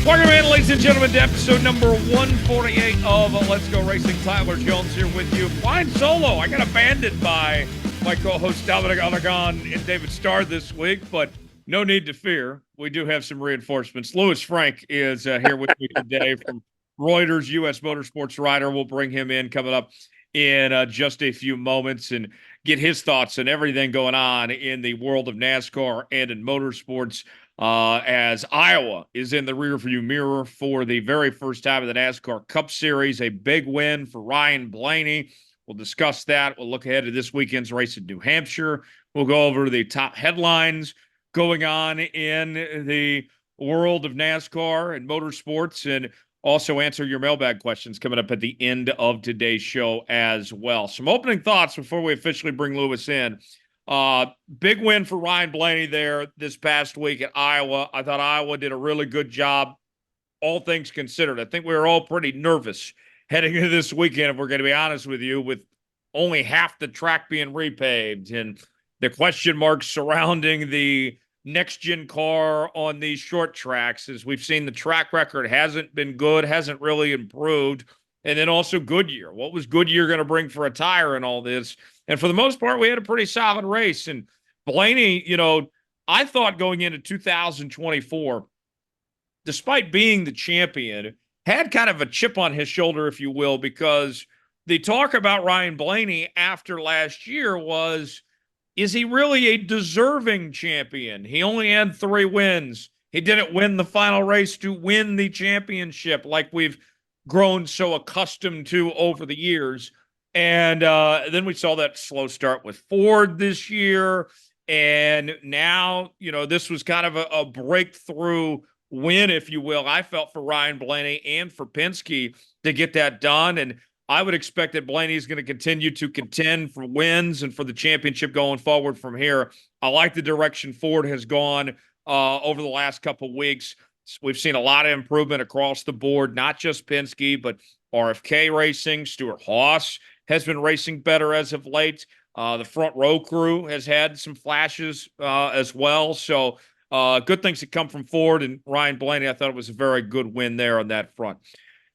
Welcome in, ladies and gentlemen, to episode number 148 of Let's Go Racing. Tyler Jones here with you. Flying solo. I got abandoned by my co-hosts Dominic Aragon and David Starr this week, but no need to fear. We do have some reinforcements. Franck is here with me today from Reuters U.S. Motorsports writer. We'll bring him in coming up in just a few moments and get his thoughts on everything going on in the world of NASCAR and in motorsports. As Iowa is in the rearview mirror for the very first time in the NASCAR Cup Series, a big win for Ryan Blaney. We'll discuss that. We'll look ahead to this weekend's race in New Hampshire. We'll go over the top headlines going on in the world of NASCAR and motorsports, and also answer your mailbag questions coming up at the end of today's show as well. Some opening thoughts before we officially bring Lewis in. Big win for Ryan Blaney there this past week at Iowa. I thought Iowa did a really good job, all things considered. I think we were all pretty nervous heading into this weekend, if we're going to be honest with you, with only half the track being repaved and the question marks surrounding the next-gen car on these short tracks. As we've seen, the track record hasn't been good, hasn't really improved. And then also Goodyear. What was Goodyear going to bring for a tire in all this? And for the most part, we had a pretty solid race. And Blaney, I thought going into 2024, despite being the champion, had kind of a chip on his shoulder, if you will, because the talk about Ryan Blaney after last year was, is he really a deserving champion? He only had 3 wins. He didn't win the final race to win the championship like we've grown so accustomed to over the years. And then we saw that slow start with Ford this year. And now, this was kind of a breakthrough win, if you will, I felt, for Ryan Blaney and for Penske to get that done. And I would expect that Blaney is going to continue to contend for wins and for the championship going forward from here. I like the direction Ford has gone over the last couple of weeks. We've seen a lot of improvement across the board, not just Penske, but RFK Racing. Stewart-Haas has been racing better as of late. The front row crew has had some flashes as well. So good things to come from Ford and Ryan Blaney. I thought it was a very good win there on that front.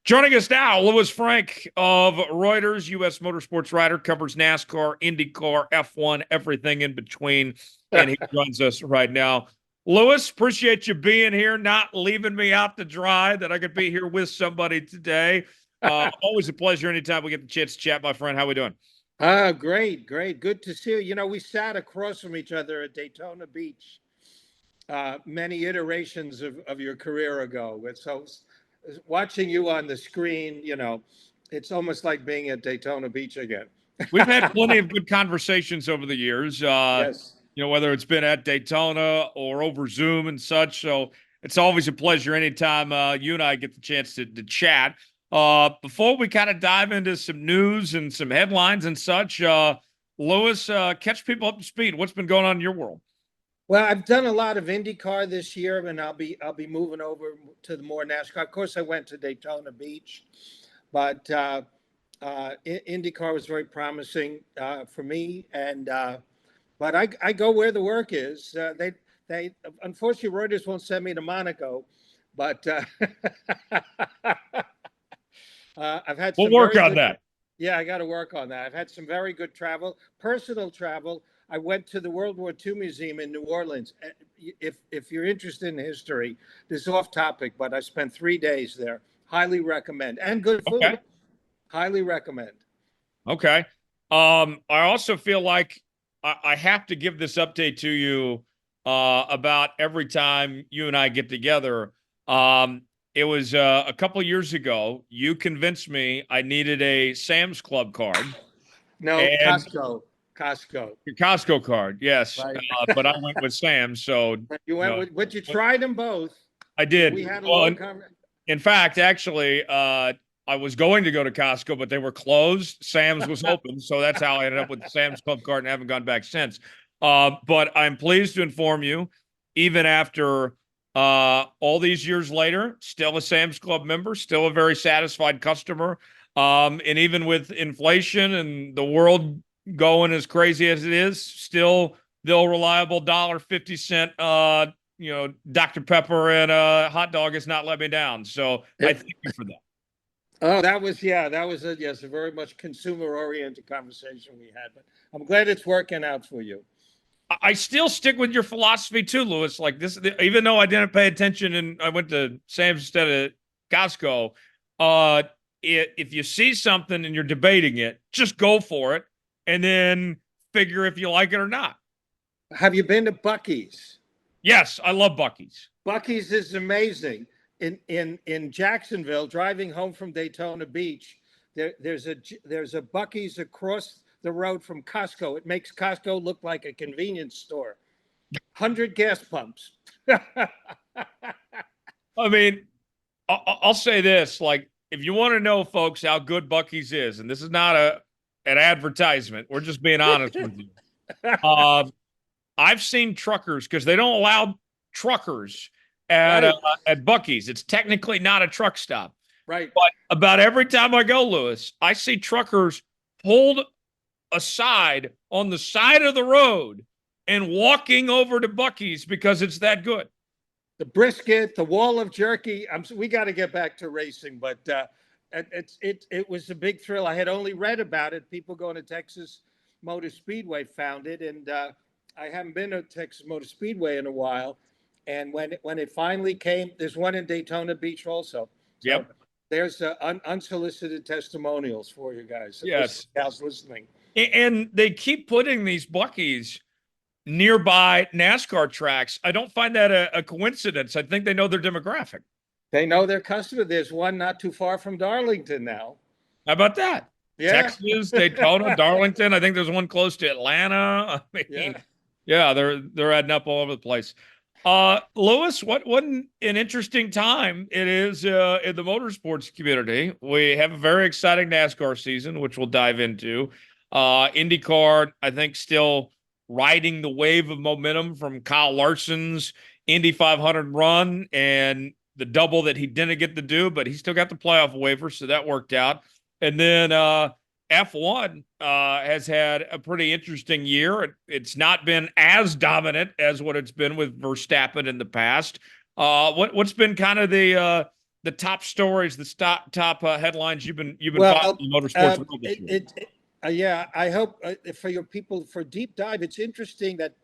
Joining us now, Franck of Reuters U.S. Motorsports writer, covers NASCAR, IndyCar, F1, everything in between, and he joins us right now. Lewis, appreciate you being here, not leaving me out to dry, that I could be here with somebody today. Always a pleasure anytime we get the chance to chat, my friend. How we doing? Great. Good to see you. We sat across from each other at Daytona Beach many iterations of your career ago. And so watching you on the screen, it's almost like being at Daytona Beach again. We've had plenty of good conversations over the years. Yes. Whether it's been at Daytona or over Zoom and such. So it's always a pleasure anytime you and I get the chance to chat. Before we kind of dive into some news and some headlines and such, Lewis, catch people up to speed. What's been going on in your world? Well, I've done a lot of IndyCar this year, and I'll be moving over to the more NASCAR. Of course, I went to Daytona Beach, but IndyCar was very promising for me, and but I go where the work is. They unfortunately Reuters won't send me to Monaco, but I've had. We'll work on that. Yeah, I got to work on that. I've had some very good travel, personal travel. I went to the World War II Museum in New Orleans. If you're interested in history, this is off topic, but I spent 3 days there. Highly recommend. And good food. Okay. Highly recommend. Okay. I also feel like I have to give this update to you about every time you and I get together. It was a couple of years ago. You convinced me I needed a Sam's Club card. No, Costco. Your Costco card, yes. Right. But I went with Sam's. So you went but you tried them both. I did. We had a long conversation. In fact, actually, I was going to go to Costco, but they were closed. Sam's was open, so that's how I ended up with the Sam's Club card and haven't gone back since. But I'm pleased to inform you, even after all these years later, still a Sam's Club member, still a very satisfied customer. And even with inflation and the world going as crazy as it is, still the reliable $1.50, Dr. Pepper and a hot dog has not let me down. So I thank you for that. Oh, that was a very much consumer oriented conversation we had, but I'm glad it's working out for you. I still stick with your philosophy too, Lewis. Like this, even though I didn't pay attention and I went to Sam's instead of Costco, if you see something and you're debating it, just go for it and then figure if you like it or not. Have you been to Buc-ee's? Yes, I love Buc-ee's. Buc-ee's is amazing. In Jacksonville, driving home from Daytona Beach, there's a Buc-ee's across the road from Costco. It makes Costco look like a convenience store. 100 gas pumps. I mean, I'll say this: like, if you want to know, folks, how good Buc-ee's is, and this is not an advertisement, we're just being honest with you. I've seen truckers, because they don't allow truckers at Right. at Buc-ee's. It's technically not a truck stop. Right. But about every time I go, Lewis, I see truckers pulled aside on the side of the road and walking over to Buc-ee's because it's that good. The brisket, the wall of jerky. We got to get back to racing, but it was a big thrill. I had only read about it. People going to Texas Motor Speedway found it, and I haven't been to Texas Motor Speedway in a while. And when it finally came, there's one in Daytona Beach also. So Yep. There's unsolicited testimonials for you guys. Yes. Guys listening. And they keep putting these Buc-ee's nearby NASCAR tracks. I don't find that a coincidence. I think they know their demographic. They know their customer. There's one not too far from Darlington now. How about that? Yeah. Texas, Daytona, Darlington. I think there's one close to Atlanta. I mean, yeah, they're adding up all over the place. Lewis, what an interesting time it is in the motorsports community. We have a very exciting NASCAR season, which we'll dive into. IndyCar, I think, still riding the wave of momentum from Kyle Larson's Indy 500 run and the double that he didn't get to do, but he still got the playoff waiver, so that worked out. And then F1 has had a pretty interesting year. It's not been as dominant as what it's been with Verstappen in the past. What's been kind of the top stories, the top headlines you've been following in motorsports world this year? Yeah, I hope for your people for deep dive. It's interesting that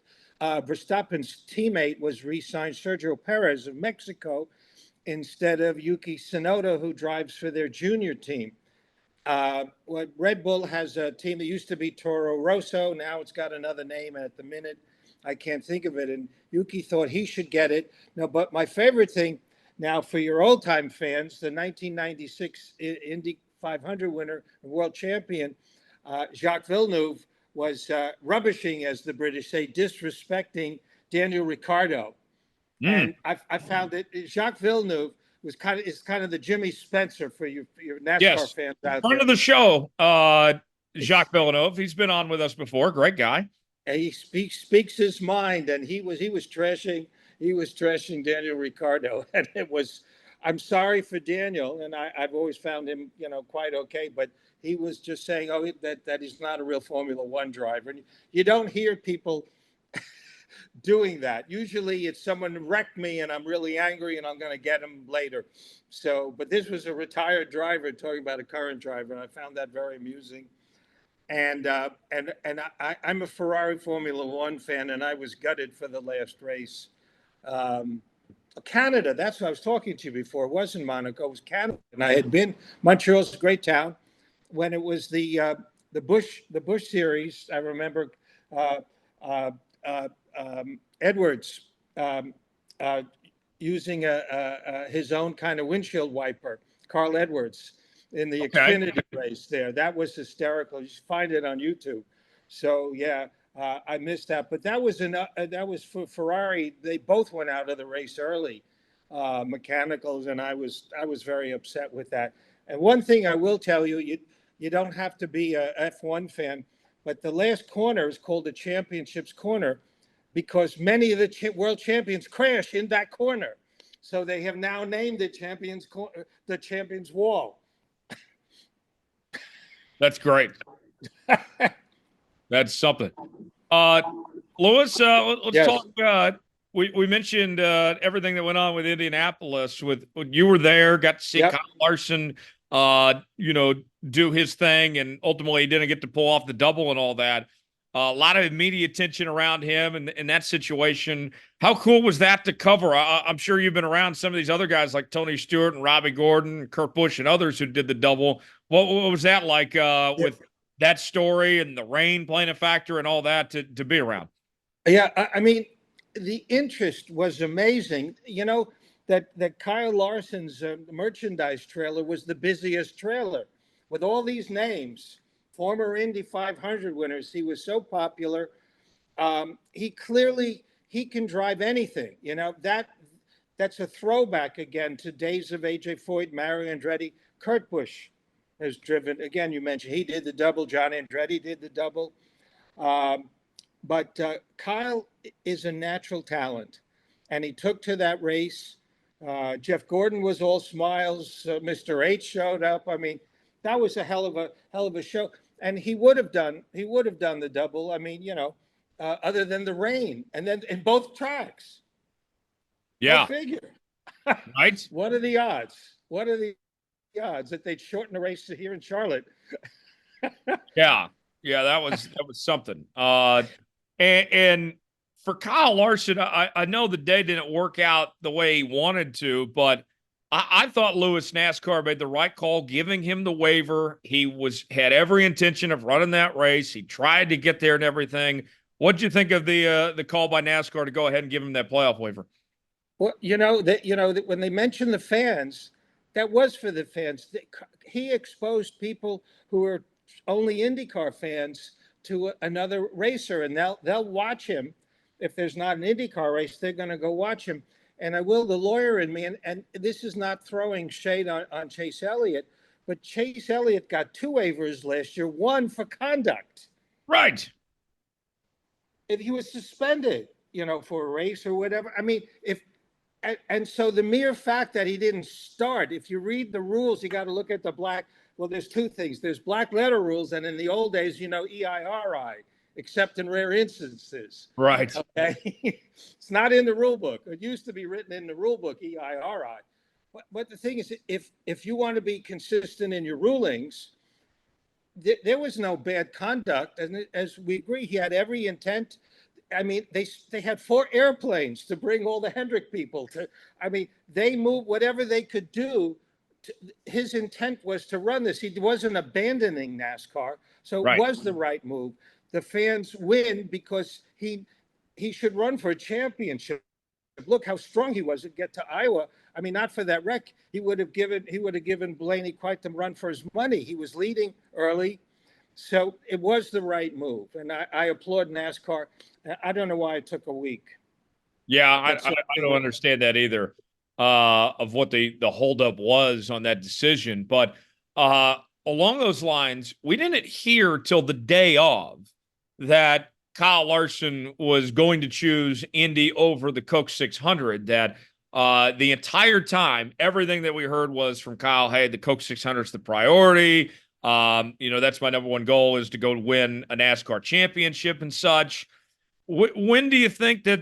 Verstappen's teammate was re-signed, Sergio Perez of Mexico, instead of Yuki Tsunoda, who drives for their junior team. Red Bull has a team that used to be Toro Rosso. Now it's got another name, and at the minute I can't think of it. And Yuki thought he should get it. No, but my favorite thing now for your old-time fans, the 1996 Indy 500 winner and world champion, Jacques Villeneuve, was rubbishing, as the British say, disrespecting Daniel Ricciardo. And I found that Jacques Villeneuve is kind of the Jimmy Spencer for your NASCAR fans out there. Friend of the show, Jacques Villeneuve. He's been on with us before. Great guy. And he speaks his mind, and he was trashing Daniel Ricciardo, and it was. I'm sorry for Daniel, and I've always found him, quite okay, but he was just saying, that he's not a real Formula One driver. And you don't hear people doing that. Usually it's someone wrecked me and I'm really angry and I'm going to get him later. So, but this was a retired driver talking about a current driver, and I found that very amusing. And I'm a Ferrari Formula One fan, and I was gutted for the last race. Canada, that's what I was talking to you before. It wasn't Monaco, it was Canada. And I had been, Montreal's a great town. When it was the Busch series, I remember Edwards using his own kind of windshield wiper, Carl Edwards, in the Xfinity race there. That was hysterical. You should find it on YouTube. So yeah, I missed that, but that was for Ferrari. They both went out of the race early, mechanicals, and I was very upset with that. And one thing I will tell you, you don't have to be a F1 fan, but the last corner is called the Championships Corner because many of the world champions crash in that corner. So they have now named it the Champions Wall. That's great. That's something. Lewis, let's Yes. talk. We mentioned everything that went on with Indianapolis. With you were there, got to see Yep. Kyle Larson, do his thing, and ultimately he didn't get to pull off the double and all that. A lot of media attention around him and in that situation. How cool was that to cover? I'm sure you've been around some of these other guys like Tony Stewart and Robbie Gordon, Kurt Busch, and others who did the double. What was that like with that story and the rain playing a factor and all that to be around? Yeah, I mean, the interest was amazing. You know that Kyle Larson's merchandise trailer was the busiest trailer with all these names, former Indy 500 winners. He was so popular. He can drive anything. You know that's a throwback again to days of AJ Foyt, Mario Andretti, Kurt Busch has driven. Again, you mentioned he did the double. John Andretti did the double. Um, but Kyle is a natural talent, and he took to that race. Jeff Gordon was all smiles. Mr. H showed up. I mean, that was a hell of a show, and he would have done the double. I mean, other than the rain, and then in both tracks. Go Yeah, figure. right. What are the odds? What are the odds that they'd shorten the race to here in Charlotte? Yeah, yeah, that was something. And for Kyle Larson, I know the day didn't work out the way he wanted to, but I thought Lewis NASCAR made the right call, giving him the waiver. He had every intention of running that race. He tried to get there and everything. What did you think of the call by NASCAR to go ahead and give him that playoff waiver? Well, that when they mentioned the fans, that was for the fans. He exposed people who are only IndyCar fans to another racer, and they'll watch him. If there's not an IndyCar race, they're going to go watch him. And I will, the lawyer in me, and this is not throwing shade on Chase Elliott, but Chase Elliott got 2 waivers last year, 1 for conduct. Right. If he was suspended, for a race or whatever. I mean, and so the mere fact that he didn't start, if you read the rules, you got to look at the black. Well, there's 2 things. There's black letter rules, and in the old days, EIRI, except in rare instances. Right. Okay, it's not in the rule book. It used to be written in the rule book, EIRI. But the thing is, if you want to be consistent in your rulings, there was no bad conduct, and as we agree, he had every intent. I mean, they had 4 airplanes to bring all the Hendrick people to. I mean, they moved whatever they could do. His intent was to run this. He wasn't abandoning NASCAR, so it Right. was the right move. The fans win because he should run for a championship. Look how strong he was to get to Iowa. I mean, not for that wreck. He would have given Blaney quite the run for his money. He was leading early. So it was the right move, and I applaud NASCAR. I don't know why it took a week. Yeah, I don't understand that either, of what the holdup was on that decision. But along those lines, we didn't hear till the day of that Kyle Larson was going to choose Indy over the Coke 600. That the entire time, everything that we heard was from Kyle, hey, the Coke 600 is the priority. That's my number one goal, is to go win a NASCAR championship and such. When do you think that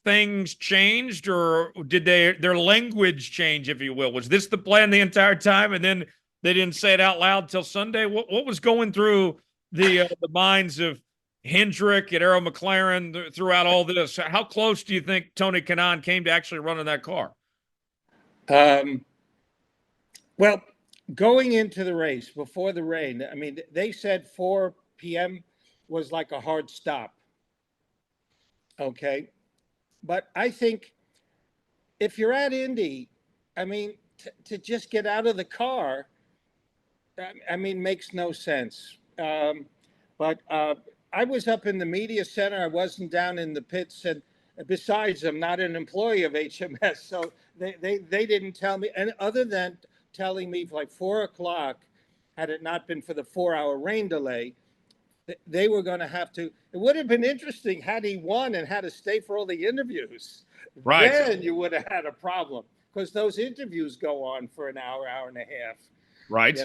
things changed, or did their language change, if you will? Was this the plan the entire time, and then they didn't say it out loud till Sunday? What was going through the minds of Hendrick and Arrow McLaren throughout all this? How close do you think Tony Kanaan came to actually running that car? Well, going into the race before the rain, I mean, they said 4 p.m. was like a hard stop. Okay. But I think if you're at Indy, I mean, to just get out of the car, I mean, makes no sense. But I was up in the media center. I wasn't down in the pits. And besides, I'm not an employee of HMS. So they didn't tell me. And other than telling me like 4 o'clock, had it not been for the 4-hour rain delay, they were going to have to. It would have been interesting had he won and had to stay for all the interviews. Right. Then you would have had a problem, because those interviews go on for an hour, hour and a half. Right.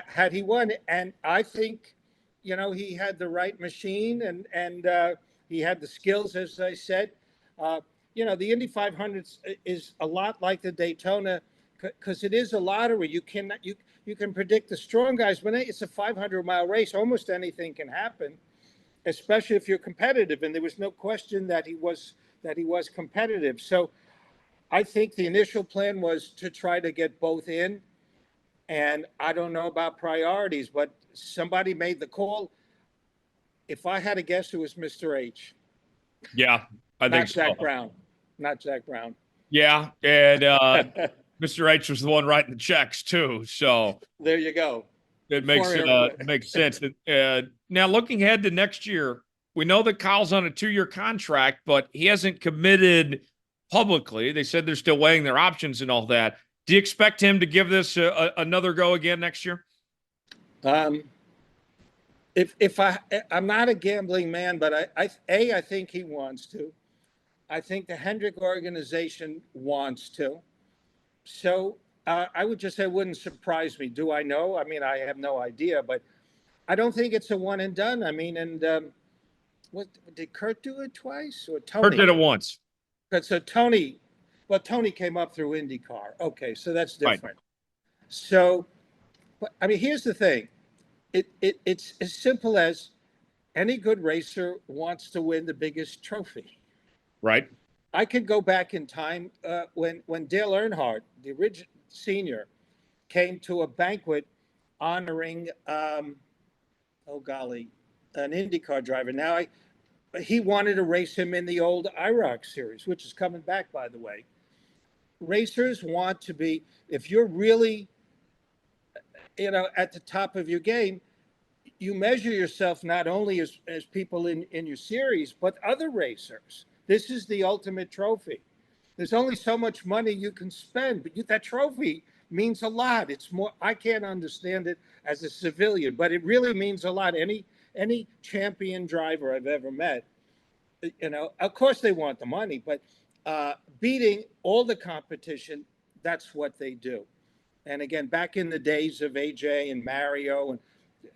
Had he won, and I think he had the right machine and he had the skills, as I said. The Indy 500 is a lot like the Daytona because it is a lottery. You can predict the strong guys. When it's a 500-mile race, almost anything can happen, especially if you're competitive. And there was no question that he was competitive. So I think the initial plan was to try to get both in. And I don't know about priorities, but somebody made the call. If I had to guess, it was Mr. H. Yeah, I think so. Not Zach Brown. Yeah, and Mr. H was the one writing the checks too. So there you go. It makes sense. Now, looking ahead to next year, we know that Kyle's on a 2-year contract, but he hasn't committed publicly. They said they're still weighing their options and all that. Do you expect him to give this another go again next year? If I'm not a gambling man, but I think he wants to. I think the Hendrick organization wants to. So I would just say it wouldn't surprise me. Do I know? I mean, I have no idea, but I don't think it's a one and done. I mean, and what did Kurt do it twice or Tony? Kurt did it once. So Tony came up through IndyCar. Okay, so that's different. Right. So, but I mean, here's the thing. It's as simple as any good racer wants to win the biggest trophy. Right. I could go back in time when Dale Earnhardt, the original senior, came to a banquet honoring, an IndyCar driver. Now, he wanted to race him in the old IROC series, which is coming back, by the way. Racers want to be, if you're really, at the top of your game, you measure yourself not only as people in your series, but other racers. This is the ultimate trophy. There's only so much money you can spend, but that trophy means a lot. It's more, I can't understand it as a civilian, but it really means a lot. Any champion driver I've ever met, of course they want the money, but beating all the competition, that's what they do. And again, back in the days of AJ and Mario and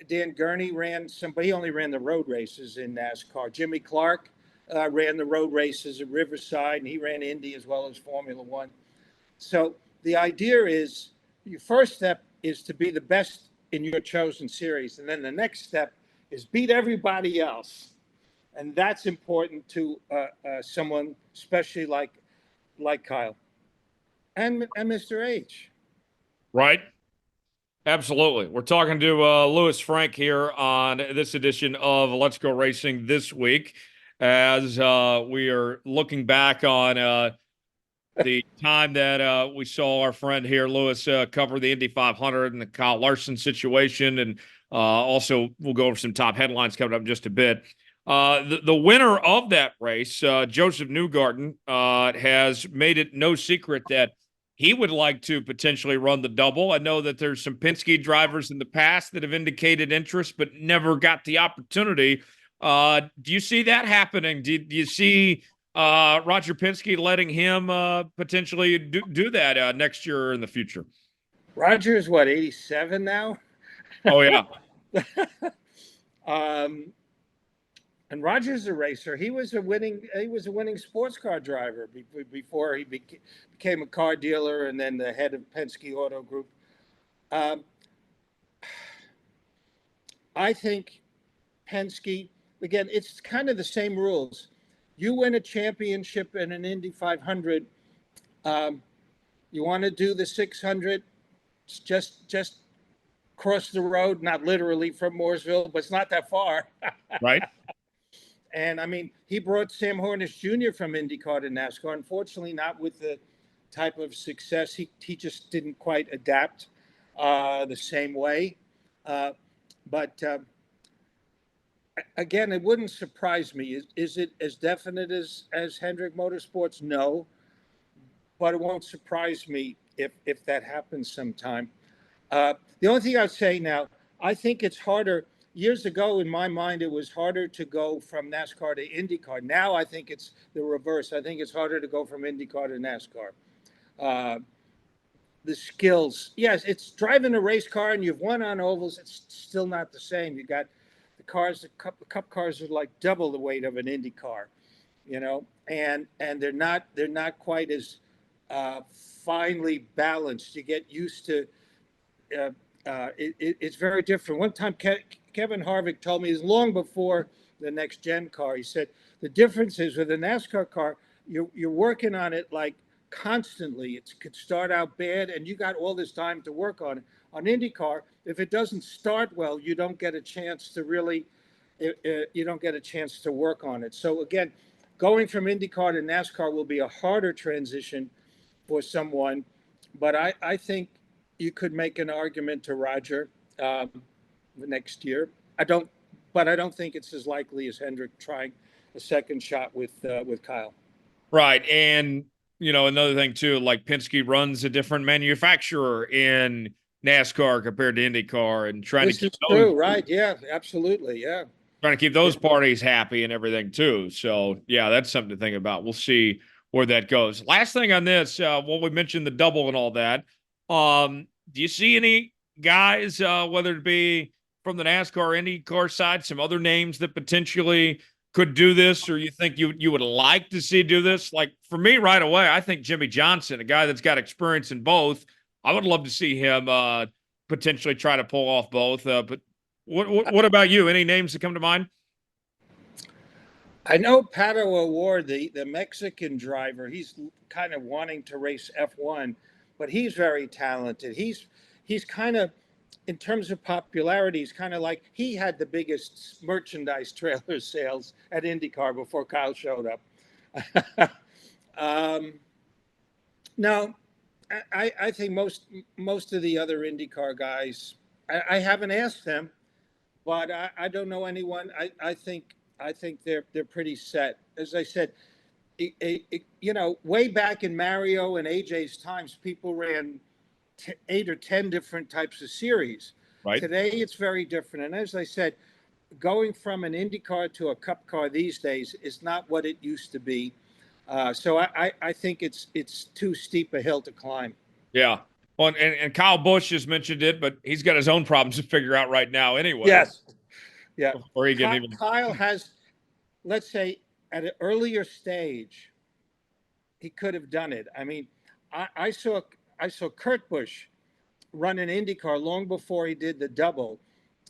Dan Gurney he only ran the road races in NASCAR. Jimmy Clark ran the road races at Riverside, and he ran Indy as well as Formula One. So the idea is your first step is to be the best in your chosen series. And then the next step is beat everybody else. And that's important to someone, especially like Kyle and Mr. H. Right. Absolutely. We're talking to Louis Franck here on this edition of Let's Go Racing this week, as we are looking back on the time that we saw our friend here, Louis, cover the Indy 500 and the Kyle Larson situation. And also, we'll go over some top headlines coming up in just a bit. The winner of that race, Josef Newgarden, has made it no secret that he would like to potentially run the double. I know that there's some Penske drivers in the past that have indicated interest, but never got the opportunity. Do you see that happening? Do you see Roger Penske letting him potentially do that next year or in the future? Roger is what, 87 now? Oh, yeah. And Roger's a racer. He was a winning sports car driver before he became a car dealer and then the head of Penske Auto Group. I think Penske, again, it's kind of the same rules. You win a championship in an Indy 500. You want to do the 600, just cross the road, not literally from Mooresville, but it's not that far. Right. And I mean, he brought Sam Hornish Jr. from IndyCar to NASCAR. Unfortunately, not with the type of success. He just didn't quite adapt the same way. But again, it wouldn't surprise me. Is it as definite as Hendrick Motorsports? No. But it won't surprise me if that happens sometime. The only thing I'd say now, I think it's harder. Years ago, in my mind, it was harder to go from NASCAR to IndyCar. Now I think it's the reverse. I think it's harder to go from IndyCar to NASCAR. The skills, yes, it's driving a race car and you've won on ovals. It's still not the same. You got the cars, the Cup cars are like double the weight of an Indy car, and they're not quite as finely balanced. You get used to uh, it's very different. One time, Kevin Harvick told me, is long before the next gen car. He said the difference is with a NASCAR car, you're working on it like constantly. It could start out bad, and you got all this time to work on it. On IndyCar, if it doesn't start well, you don't get a chance to really, you don't get a chance to work on it. So again, going from IndyCar to NASCAR will be a harder transition for someone, but I think you could make an argument to Roger next year. But I don't think it's as likely as Hendrick trying a second shot with Kyle. Right. And, another thing too, like Penske runs a different manufacturer in NASCAR compared to IndyCar, and This is true, right? Yeah, absolutely. Yeah. trying to keep those parties happy and everything too. So yeah, that's something to think about. We'll see where that goes. Last thing on this, when we mentioned the double and all that, do you see any guys, whether it be from the NASCAR, IndyCar side, some other names that potentially could do this, or you think you would like to see do this? Like for me, right away, I think Jimmy Johnson, a guy that's got experience in both. I would love to see him potentially try to pull off both. But what about you? Any names that come to mind? I know Pato O'Ward, the Mexican driver, he's kind of wanting to race F1, but he's very talented. He's kind of, in terms of popularity, he's kind of like, he had the biggest merchandise trailer sales at IndyCar before Kyle showed up. No, I think most of the other IndyCar guys, I haven't asked them, but I don't know anyone. I think they're pretty set. As I said, way back in Mario and AJ's times, people ran 8 or 10 different types of series. Right. Today, it's very different. And as I said, going from an Indy car to a Cup car these days is not what it used to be. So I think it's too steep a hill to climb. Yeah. Well, and Kyle Busch just mentioned it, but he's got his own problems to figure out right now anyway. Yes. Yeah. Before he can even. Kyle has, let's say, at an earlier stage, he could have done it. I mean, I saw Kurt Busch run an IndyCar long before he did the double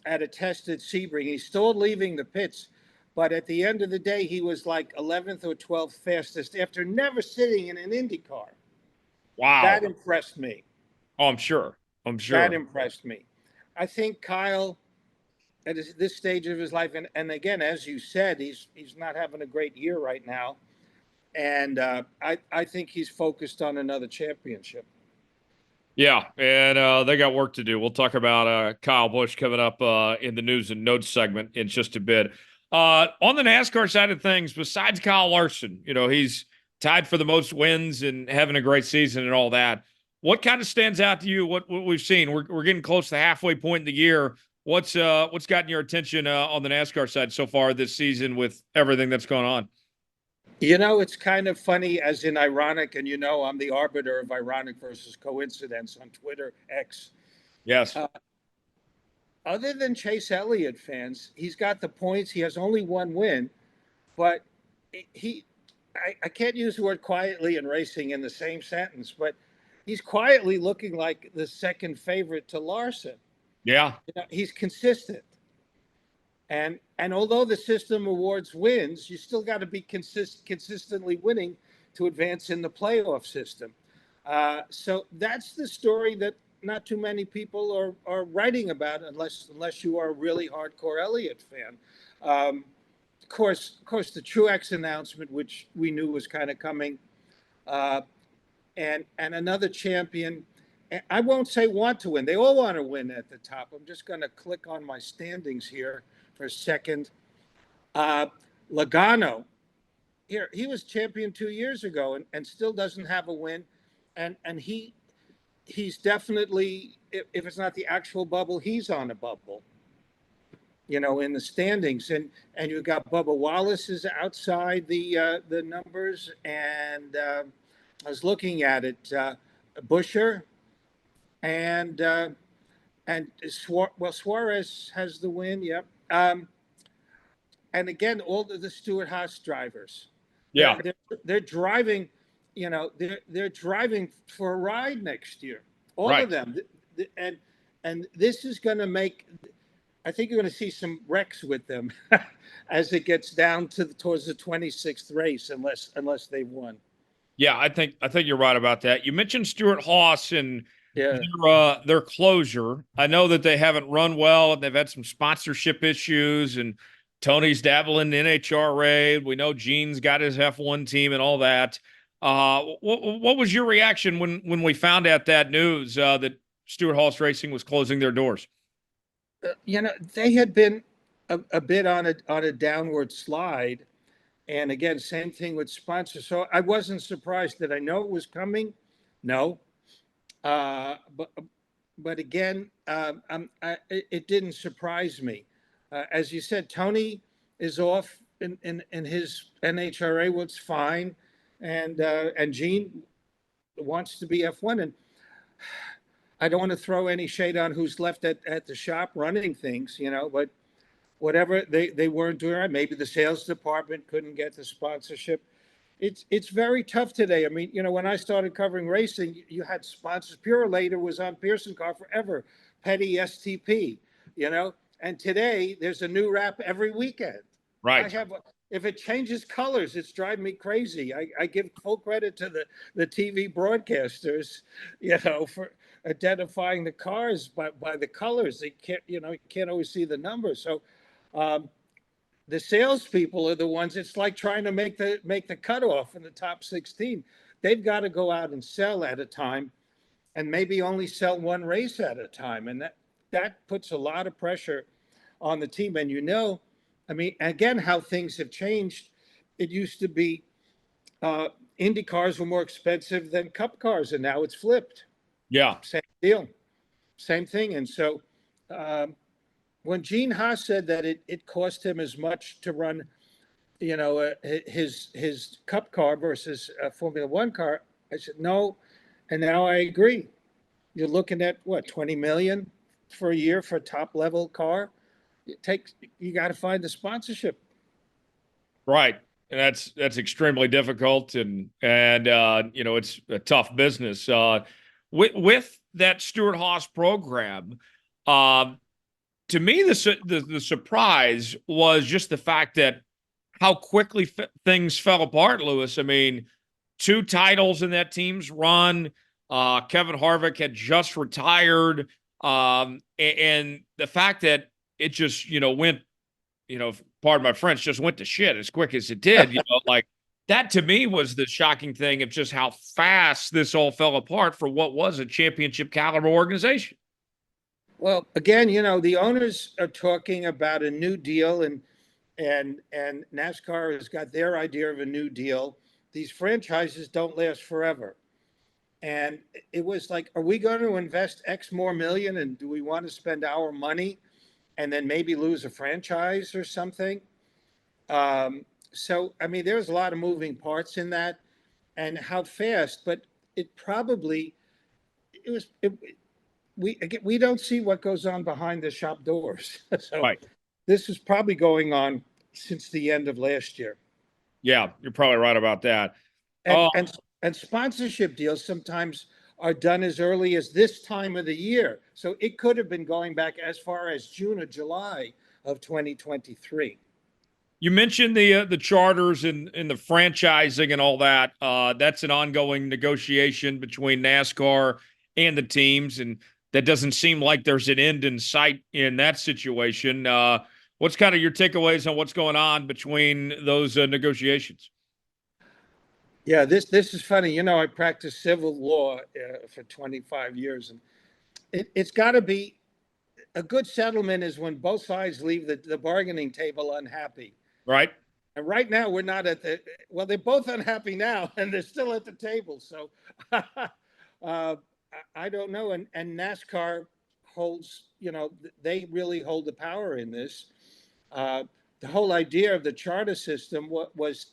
at a test at Sebring. He's still leaving the pits, but at the end of the day, he was like 11th or 12th fastest after never sitting in an IndyCar. Wow. That impressed me. Oh, I'm sure. That impressed me. I think Kyle, at this stage of his life, and again, as you said, he's not having a great year right now. And I think he's focused on another championship. Yeah, and they got work to do. We'll talk about Kyle Busch coming up in the news and notes segment in just a bit. On the NASCAR side of things, besides Kyle Larson, he's tied for the most wins and having a great season and all that. What kind of stands out to you? What we've seen? We're getting close to the halfway point in the year. What's gotten your attention on the NASCAR side so far this season with everything that's going on? It's kind of funny, as in ironic, and I'm the arbiter of ironic versus coincidence on Twitter X. Yes. Other than Chase Elliott fans, he's got the points. He has only one win, but I can't use the word quietly in racing in the same sentence, but he's quietly looking like the second favorite to Larson. Yeah. He's consistent. And although the system awards wins, you still got to be consistently winning to advance in the playoff system. So that's the story that not too many people are writing about, unless you are a really hardcore Elliott fan. Of course, the Truex announcement, which we knew was kind of coming, and another champion. I won't say want to win. They all want to win at the top. I'm just going to click on my standings here for a second. Logano, he was champion 2 years ago and still doesn't have a win. And he's definitely, if it's not the actual bubble, he's on a bubble, in the standings. And you've got Bubba Wallace is outside the numbers. And I was looking at it, Buscher and Suarez has the win. Yep. and again, all the Stewart-Haas drivers, Yeah, they're driving, they're driving for a ride next year. All of right. them, and this is going to make. I think you're going to see some wrecks with them as it gets down towards the 26th race, unless they've won. Yeah, I think you're right about that. You mentioned Stewart-Haas and Yeah. their closure. I know that they haven't run well and they've had some sponsorship issues and Tony's dabbling in NHRA. We know Gene's got his F1 team and all that. What was your reaction when we found out that news that Stewart-Haas Racing was closing their doors? They had been a bit on a downward slide, and again, same thing with sponsors. So I wasn't surprised. Did I know it was coming? No. But again, it didn't surprise me. As you said, Tony is off in his NHRA, what's fine, and Gene wants to be F1, and I don't want to throw any shade on who's left at the shop running things, but whatever they weren't doing right. Maybe the sales department couldn't get the sponsorship. It's very tough today. I mean, when I started covering racing, you had sponsors. Pure later was on Pearson car forever, Petty STP, and today there's a new wrap every weekend. Right. If it changes colors, it's driving me crazy. I give full credit to the TV broadcasters, for identifying the cars by the colors. They can't, you can't always see the numbers. So the salespeople are the ones. It's like trying to make the cutoff in the top 16. They've got to go out and sell at a time, and maybe only sell one race at a time, and that puts a lot of pressure on the team. And I mean, again, how things have changed. It used to be Indy cars were more expensive than Cup cars, and now it's flipped. Yeah. Same deal, same thing. And so when Gene Haas said that it cost him as much to run, his Cup car versus a Formula One car, I said no, and now I agree. You're looking at what, 20 million for a year for a top level car. You got to find the sponsorship. Right. And that's extremely difficult and it's a tough business. With that Stewart-Haas program, to me the surprise was just the fact that how quickly things fell apart, Lewis. I mean, 2 titles in that team's run. Kevin Harvick had just retired. And the fact that it just, went, pardon my French, just went to shit as quick as it did, like that to me was the shocking thing of just how fast this all fell apart for what was a championship caliber organization. Well, again, the owners are talking about a new deal, and NASCAR has got their idea of a new deal. These franchises don't last forever. And it was like, are we going to invest X more million, and do we want to spend our money and then maybe lose a franchise or something? So, I mean, there's a lot of moving parts in that, and how fast, but we don't see what goes on behind the shop doors. So Right. this is probably going on since the end of last year. Yeah, you're probably right about that. And sponsorship deals sometimes are done as early as this time of the year. So it could have been going back as far as June or July of 2023. You mentioned the charters and the franchising and all that. That's an ongoing negotiation between NASCAR and the teams, and that doesn't seem like there's an end in sight in that situation. What's kind of your takeaways on what's going on between those negotiations? Yeah, this is funny. I practiced civil law for 25 years, and it's got to be a good settlement is when both sides leave the bargaining table unhappy. Right. And right now we're not they're both unhappy now, and they're still at the table. So I don't know. And NASCAR holds, they really hold the power in this. The whole idea of the charter system was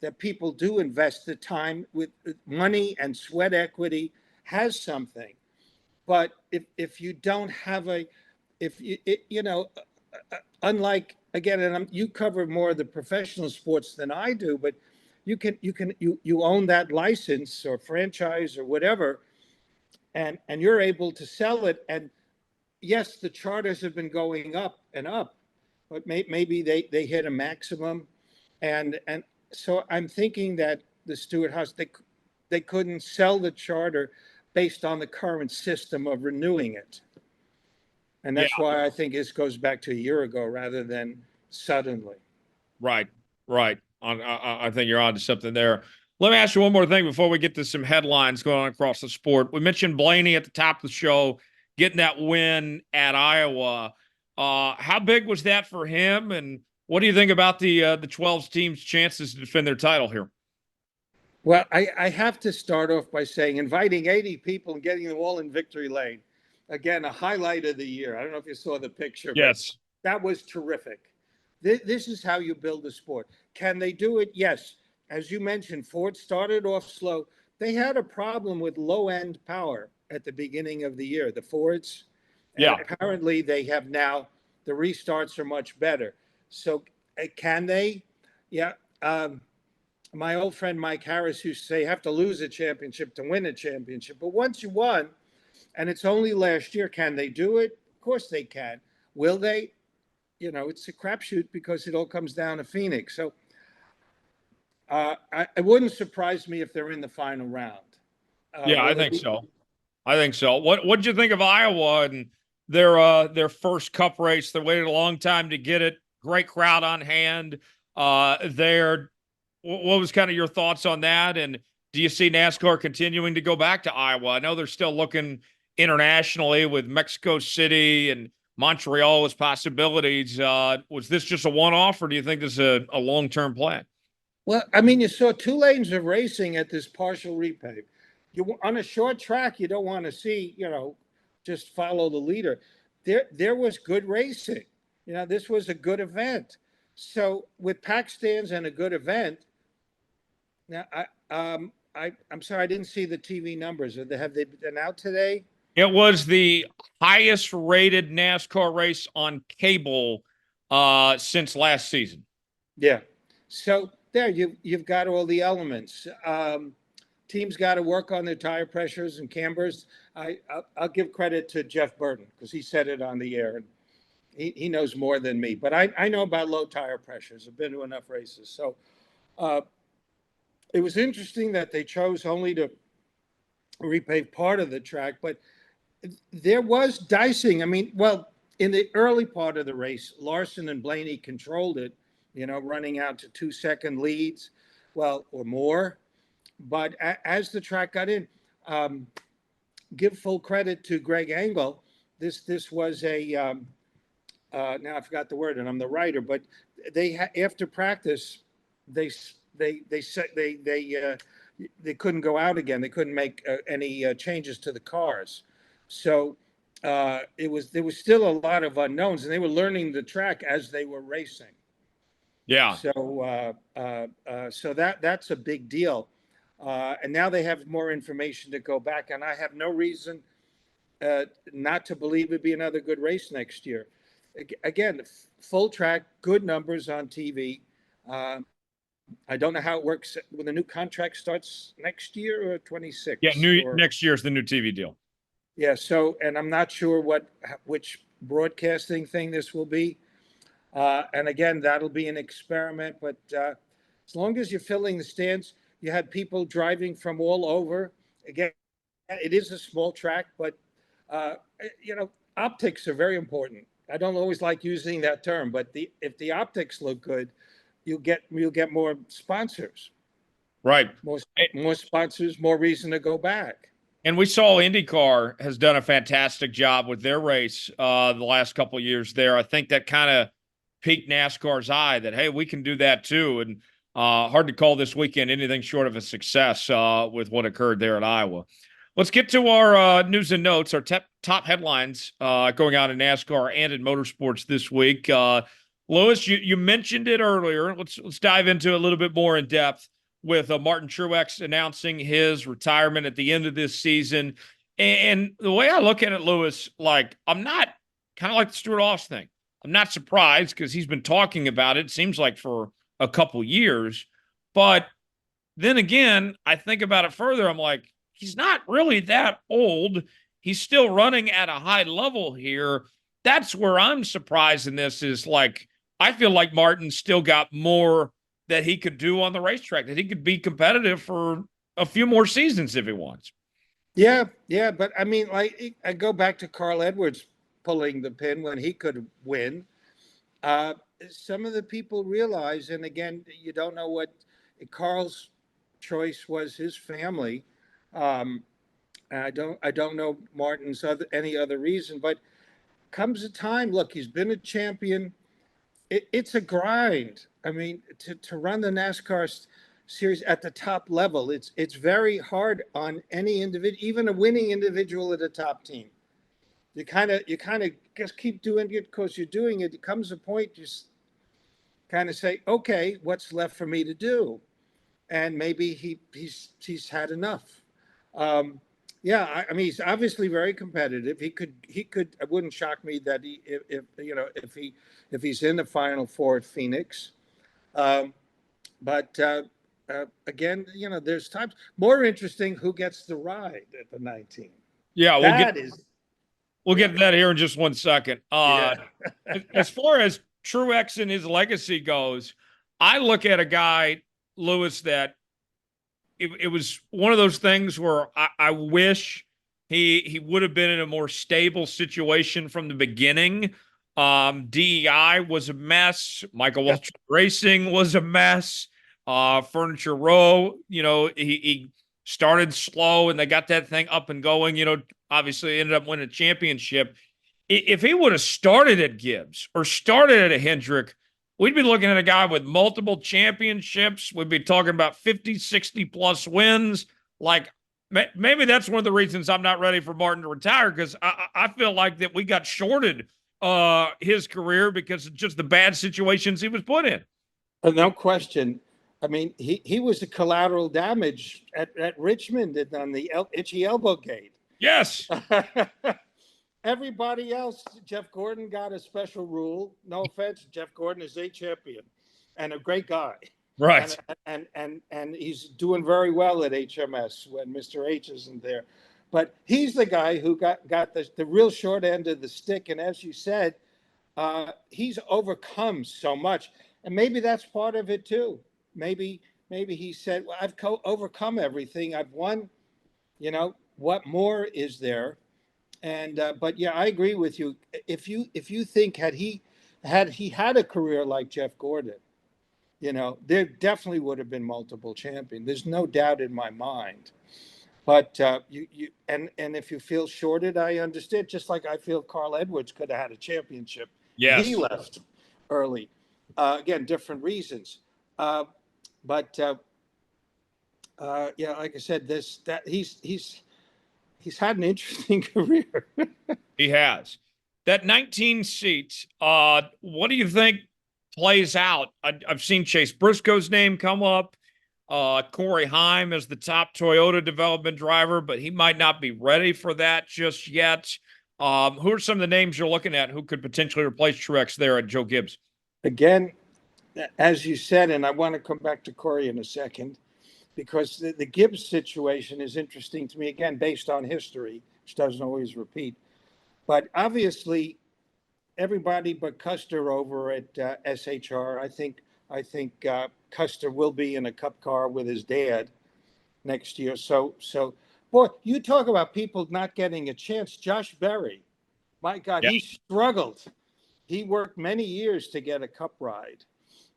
that people do invest the time with money and sweat equity has something. But if you don't have unlike, again, and you cover more of the professional sports than I do, but you own that license or franchise or whatever, and you're able to sell it. And yes, the charters have been going up and up, but maybe they hit a maximum, and so I'm thinking that the Stewart-Haas, they couldn't sell the charter based on the current system of renewing it. And Yeah, that's why I think this goes back to a year ago rather than suddenly. right, right. I think you're on to something there. Let me ask you one more thing before we get to some headlines going on across the sport. We mentioned Blaney at the top of the show, getting that win at Iowa. How big was that for him? And what do you think about the 12 team's chances to defend their title here? Well, I have to start off by saying inviting 80 people and getting them all in victory lane. Again, a highlight of the year. I don't know if you saw the picture, Yes. but that was terrific. This is how you build a sport. Can they do it? Yes. As you mentioned, Ford started off slow. They had a problem with low-end power at the beginning of the year, the Fords. Yeah. And apparently they have now, the restarts are much better. So can they? Yeah. My old friend Mike Harris used to say you have to lose a championship to win a championship. But once you won, and it's only last year, can they do it? Of course they can. Will they? It's a crapshoot because it all comes down to Phoenix. So it wouldn't surprise me if they're in the final round. Yeah, I think so. I think so. What did you think of Iowa and their first Cup race? They waited a long time to get it. Great crowd on hand. What was kind of your thoughts on that? And do you see NASCAR continuing to go back to Iowa? I know they're still looking internationally with Mexico City and Montreal as possibilities. Was this just a one-off, or do you think this is a long-term plan? Well, I mean, you saw 2 lanes of racing at this partial repave. On a short track, you don't want to see, just follow the leader. There was good racing. This was a good event. So with pack stands and a good event, now I'm sorry I didn't see the TV numbers. Have they been out today? It was the highest rated NASCAR race on cable since last season. Yeah. So there you've got all the elements. Teams got to work on their tire pressures and cambers. I'll give credit to Jeff Burton because he said it on the air, and he knows more than me. But I know about low tire pressures. I've been to enough races. So it was interesting that they chose only to repave part of the track, but there was dicing. I mean, well, in the early part of the race, Larson and Blaney controlled it, running out to 2-second leads, or more. But as the track got in, give full credit to Greg Engel. This was a now I forgot the word, and I'm the writer. But after practice, they couldn't go out again. They couldn't make any changes to the cars. So there was still a lot of unknowns, and they were learning the track as they were racing. Yeah. So that's a big deal. And now they have more information to go back, and I have no reason not to believe it'd be another good race next year. Again, full track, good numbers on TV. I don't know how it works when the new contract starts next year or 26. Yeah, next year is the new TV deal. Yeah, so, and I'm not sure which broadcasting thing this will be. And again, that'll be an experiment. But as long as you're filling the stands, you had people driving from all over. Again, it is a small track, but optics are very important. I don't always like using that term, but if the optics look good, you'll get more sponsors. Right. More sponsors, more reason to go back. And we saw IndyCar has done a fantastic job with their race the last couple of years there. I think that kind of piqued NASCAR's eye that, hey, we can do that too. And hard to call this weekend anything short of a success with what occurred there at Iowa. Let's get to our news and notes, our top headlines going on in NASCAR and in motorsports this week. Louis, you mentioned it earlier. Let's dive into it a little bit more in depth with Martin Truex announcing his retirement at the end of this season. And the way I look at it, Louis, I'm not kind of like the Stewart-Haas thing. I'm not surprised because he's been talking about it seems like for a couple years. But then again, I think about it further. I'm like, he's not really that old. He's still running at a high level here. That's where I'm surprised in this is like, I feel like Martin still got more that he could do on the racetrack, that he could be competitive for a few more seasons if he wants. Yeah, yeah, but I mean, like I go back to Carl Edwards pulling the pin when he could win. Uh, some of the people realize, and again, you don't know what Carl's choice was. His family. Um, I don't know Martin's any other reason, but comes a time. Look, he's been a champion. It's a grind. I mean, to run the NASCAR series at the top level, it's very hard on any individual, even a winning individual at a top team. You kind of just keep doing it because you're doing it. It comes a point you kind of say, okay, what's left for me to do? And maybe he's had enough. Um, yeah, I mean, he's obviously very competitive. He could. It wouldn't shock me that if you know, if he's in the Final Four at Phoenix. Um, but again, you know, there's times more interesting who gets the ride at the 19. Yeah, That is, we'll yeah, get to that here in just 1 second. yeah. As far as Truex and his legacy goes, I look at a guy, Lewis, that it was one of those things where I wish he would have been in a more stable situation from the beginning. DEI was a mess. Michael Waltrip Racing was a mess. Furniture Row, you know, he started slow and they got that thing up and going. You know, obviously ended up winning a championship. If he would have started at Gibbs or started at a Hendrick, we'd be looking at a guy with multiple championships. We'd be talking about 50, 60 plus wins. Like maybe that's one of the reasons I'm not ready for Martin to retire because I feel like that we got shorted his career because of just the bad situations he was put in. No question. I mean, he was the collateral damage at Richmond and on the itchy elbow gate. Yes. Everybody else, Jeff Gordon got a special rule. No offense, Jeff Gordon is a champion and a great guy. Right. And he's doing very well at HMS when Mr. H isn't there. But he's the guy who got the real short end of the stick. And as you said, he's overcome so much. And maybe that's part of it too. Maybe he said, well, I've overcome everything. I've won. You know, what more is there? And but yeah, I agree with you. If you think had he had a career like Jeff Gordon, you know, there definitely would have been multiple champion. There's no doubt in my mind. But and if you feel shorted, I understand. Just like I feel Carl Edwards could have had a championship. Yes. He left early. Again, different reasons. But yeah, like I said, he's had an interesting career. He has. That 19 seats, what do you think plays out? I've seen Chase Briscoe's name come up. Corey Heim is the top Toyota development driver, but he might not be ready for that just yet. Who are some of the names you're looking at who could potentially replace Truex there at Joe Gibbs? Again, as you said, and I want to come back to Corey in a second, because the Gibbs situation is interesting to me, again, based on history, which doesn't always repeat. But obviously, everybody but Custer over at SHR, I think Custer will be in a Cup car with his dad next year. So, boy, you talk about people not getting a chance. Josh Berry, my God, Yeah. he struggled. He worked many years to get a Cup ride,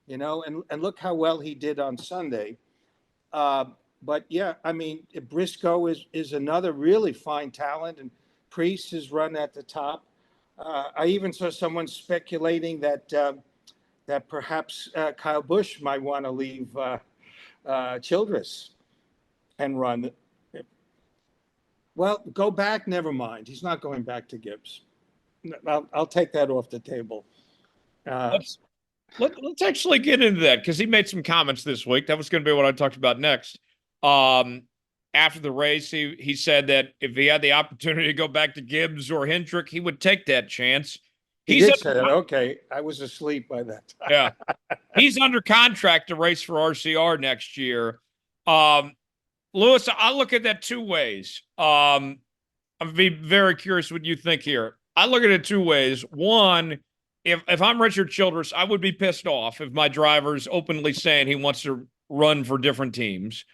you know, and look how well he did on Sunday. But yeah, I mean, Briscoe is another really fine talent, and Priest is run at the top. I even saw someone speculating that that perhaps Kyle Busch might want to leave Childress and run. Well, go back. Never mind. He's not going back to Gibbs. I'll take that off the table. Let's actually get into that because he made some comments this week. That was going to be what I talked about next. After the race, he said that if he had the opportunity to go back to Gibbs or Hendrick, he would take that chance. He He's did say that. Okay, I was asleep by that time. yeah. He's under contract to race for RCR next year. Lewis, I look at that two ways. I'm be very curious what you think here. I look at it two ways. One, if I'm Richard Childress, I would be pissed off if my driver's openly saying he wants to run for different teams.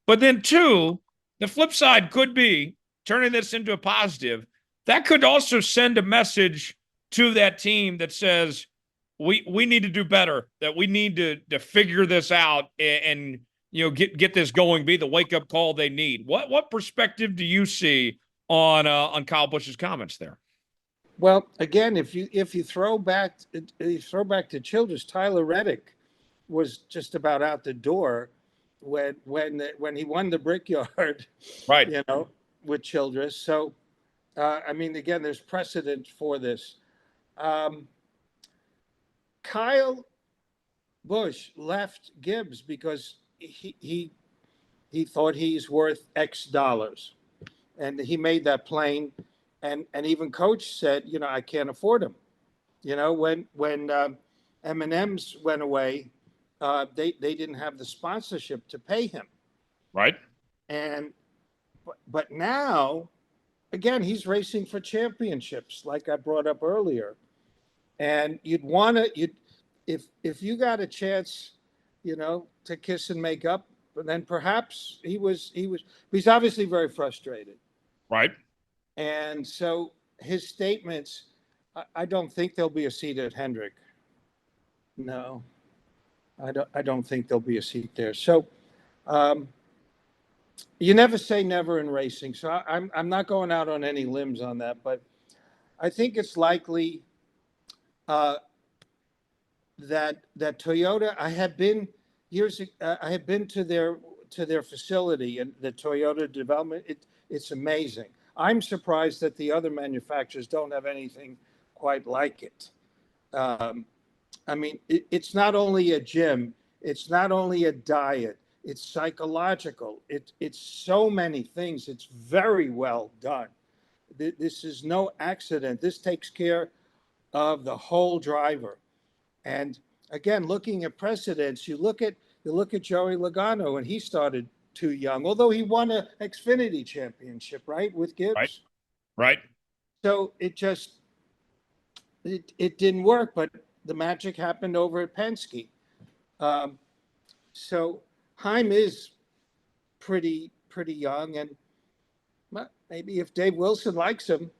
But then two, the flip side could be turning this into a positive. That could also send a message to that team that says we need to do better, that we need to figure this out and get this going, be the wake up call they need. What perspective do you see on Kyle Busch's comments there? Well, again, if you throw back to Childress, Tyler Reddick was just about out the door when he won the Brickyard, Right. with Childress. So, I mean, again, there's precedent for this. Kyle Busch left Gibbs because he thought he's worth X dollars, and he made that plain. And even Coach said, I can't afford him. When M&M's went away, they didn't have the sponsorship to pay him. Right. But now, again, he's racing for championships, like I brought up earlier. And if you got a chance, to kiss and make up, then perhaps he's obviously very frustrated. Right. And so his statements, I don't think there'll be a seat at Hendrick. No, I don't think there'll be a seat there. So you never say never in racing. So I'm not going out on any limbs on that, but I think it's likely that Toyota. I had been to their facility and the Toyota development. It's amazing. I'm surprised that the other manufacturers don't have anything quite like it. I mean, it's not only a gym, it's not only a diet, it's psychological. It's so many things. It's very well done. This is no accident. This takes care of the whole driver. And again, looking at precedents, you look at Joey Logano, and he started too young, although he won an Xfinity championship, right, with Gibbs. Right. So it didn't work, but the magic happened over at Penske. So Heim is pretty young, and maybe if Dave Wilson likes him,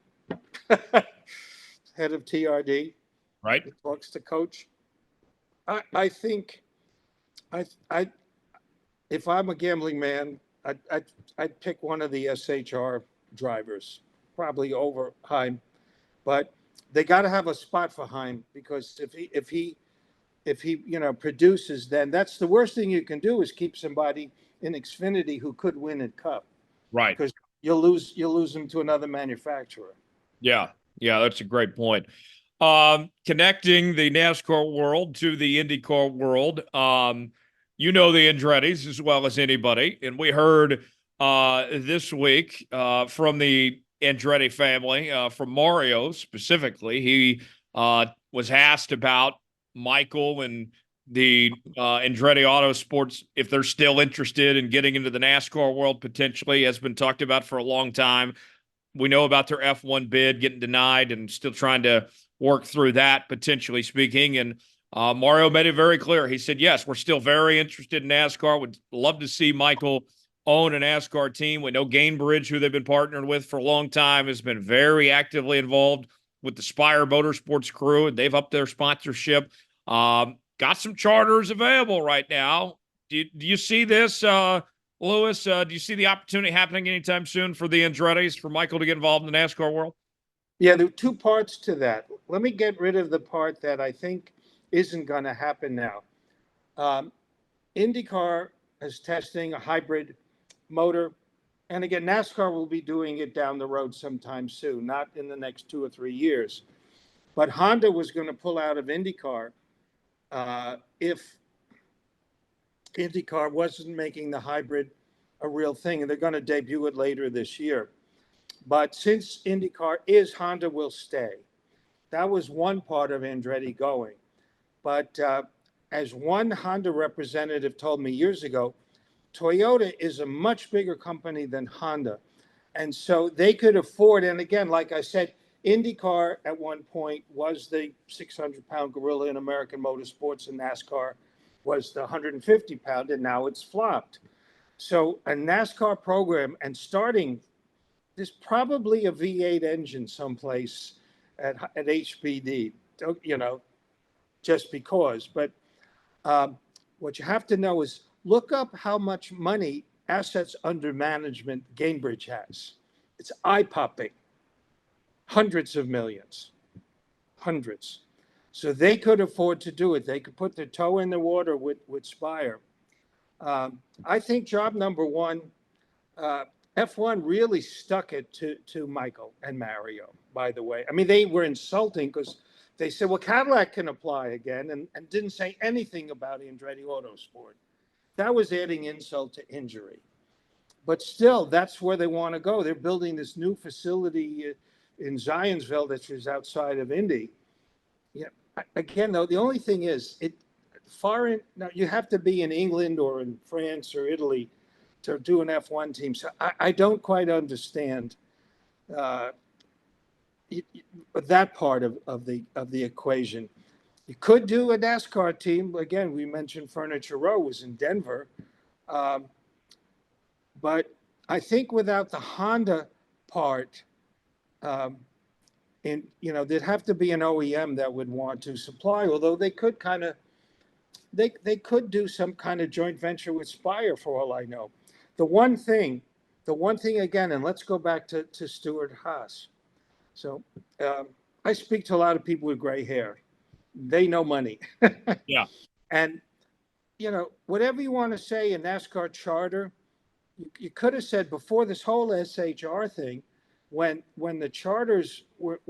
head of TRD, right, he talks to Coach. I think if I'm a gambling man, I'd pick one of the SHR drivers, probably over Heim, but they got to have a spot for Heim, because if he produces, then that's the worst thing you can do, is keep somebody in Xfinity who could win at Cup. Right. Because you'll lose them to another manufacturer. Yeah, that's a great point. Connecting the NASCAR world to the IndyCar world, the Andrettis as well as anybody, and we heard this week from the Andretti family, from Mario specifically. He was asked about Michael and the Andretti Autosports, if they're still interested in getting into the NASCAR world potentially, has been talked about for a long time. We know about their F1 bid getting denied and still trying to work through that, potentially speaking. And Mario made it very clear. He said, yes, we're still very interested in NASCAR. Would love to see Michael own a NASCAR team. We know Gainbridge, who they've been partnered with for a long time, has been very actively involved with the Spire Motorsports crew, and they've upped their sponsorship. Got some charters available right now. Do you see this, Lewis? Do you see the opportunity happening anytime soon for the Andrettis, for Michael to get involved in the NASCAR world? Yeah, there are two parts to that. Let me get rid of the part that I think isn't going to happen now. IndyCar is testing a hybrid motor. And again, NASCAR will be doing it down the road sometime soon, not in the next 2 or 3 years. But Honda was going to pull out of IndyCar if IndyCar wasn't making the hybrid a real thing, and they're going to debut it later this year. But since IndyCar is, Honda will stay. That was one part of Andretti going. But as one Honda representative told me years ago, Toyota is a much bigger company than Honda. And so they could afford, and again, like I said, IndyCar at one point was the 600-pound gorilla in American motorsports, and NASCAR was the 150-pound, and now it's flopped. So a NASCAR program, and starting, there's probably a V8 engine someplace at HBD, just because. But what you have to know is look up how much money assets under management Gainbridge has. It's eye-popping. Hundreds of millions. Hundreds. So they could afford to do it. They could put their toe in the water with Spire. I think job number one, F1 really stuck it to Michael and Mario, by the way. I mean, they were insulting because they said, well, Cadillac can apply again, and didn't say anything about Andretti Autosport. That was adding insult to injury. But still, that's where they want to go. They're building this new facility in Zionsville, that is outside of Indy. Yeah. Again, though, the only thing is, now you have to be in England or in France or Italy to do an F1 team. So I don't quite understand that part of the equation. You could do a NASCAR team. Again, we mentioned Furniture Row was in Denver. But I think without the Honda part, there'd have to be an OEM that would want to supply, although they could they could do some kind of joint venture with Spire for all I know. The one thing again, and let's go back to Stewart-Haas. So I speak to a lot of people with gray hair. They know money. Yeah. And, whatever you want to say, a NASCAR charter, you could have said before this whole SHR thing, when the charters were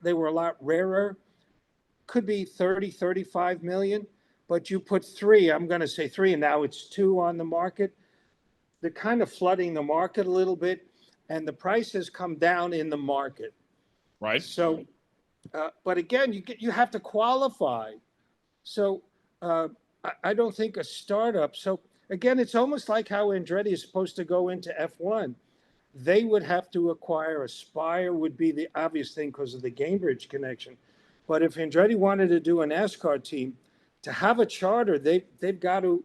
they were a lot rarer, could be 30, 35 million, but you put three, I'm going to say three, and now it's two on the market. They're kind of flooding the market a little bit, and the price has come down in the market. Right. So, but again, you have to qualify. So I don't think a startup. So again, it's almost like how Andretti is supposed to go into F1. They would have to acquire a Spire, would be the obvious thing because of the Gainbridge connection. But if Andretti wanted to do a NASCAR team, to have a charter, they've got to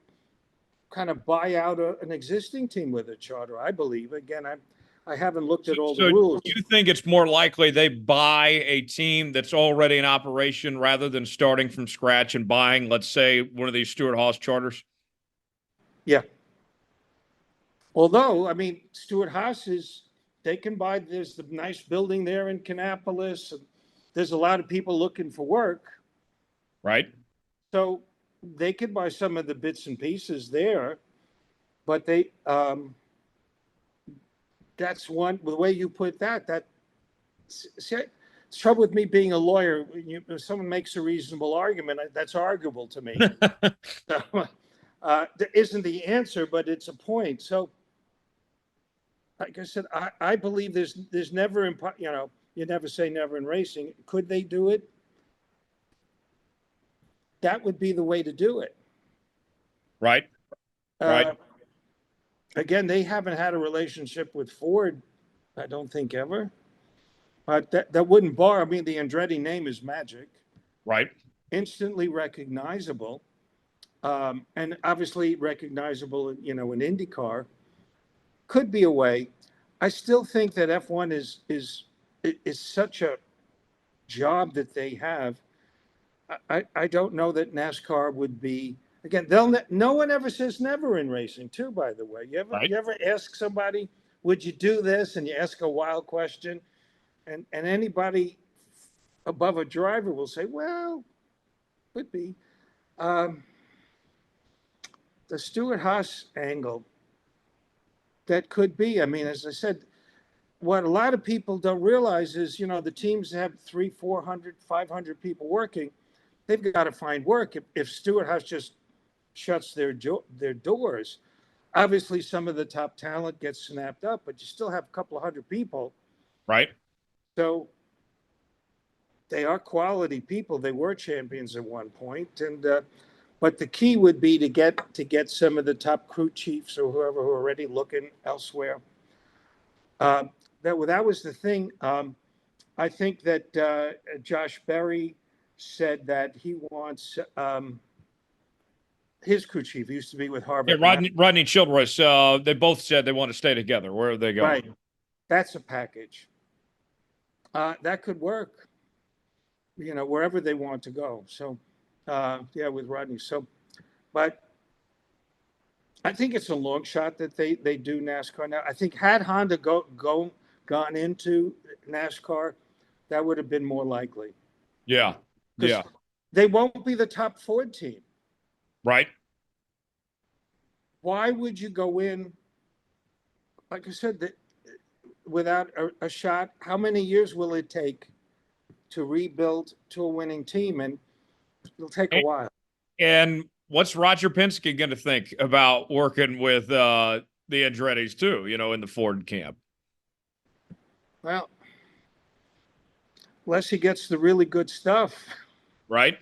kind of buy out an existing team with a charter, I believe. Again, I haven't looked at all the rules. You think it's more likely they buy a team that's already in operation rather than starting from scratch and buying, let's say, one of these Stewart-Haas charters? Yeah. Although, I mean, Stewart-Haas they can buy, there's the nice building there in Kannapolis. There's a lot of people looking for work. Right. So they could buy some of the bits and pieces there, but that's one, the way you put see, the trouble with me being a lawyer, if someone makes a reasonable argument, that's arguable to me. So, there isn't the answer, but it's a point. So, like I said, I believe there's never, you never say never in racing. Could they do it? That would be the way to do it. Right. Right. Again, they haven't had a relationship with Ford, I don't think, ever. But that wouldn't bar. I mean, the Andretti name is magic. Right. Instantly recognizable. And obviously recognizable, in IndyCar. Could be a way. I still think that F1 is such a job that they have. I don't know that NASCAR would be. Again, no one ever says never in racing, too, by the way. You ever ask somebody, would you do this? And you ask a wild question, and anybody above a driver will say, well, would be. The Stewart-Haas angle, that could be. I mean, as I said, what a lot of people don't realize is, the teams have 300, 400, 500 people working. They've got to find work. If Stewart-Haas just shuts their doors, obviously some of the top talent gets snapped up, but you still have a couple of hundred people. Right. So they are quality people. They were champions at one point, and but the key would be to get some of the top crew chiefs or whoever who are already looking elsewhere. That was the thing. I think that Josh Berry said that he wants his crew chief. He used to be with Yeah, Harvick. Rodney Childress. They both said they want to stay together. Where are they going? Right. That's a package. That could work, wherever they want to go. So, yeah, with Rodney. So, but I think it's a long shot that they do NASCAR now. I think had Honda gone into NASCAR, that would have been more likely. Yeah. Yeah. They won't be the top Ford team. Right. Why would you go in, like I said, without a shot? How many years will it take to rebuild to a winning team? And it'll take a while. And what's Roger Penske going to think about working with the Andrettis too, in the Ford camp? Well, unless he gets the really good stuff. Right.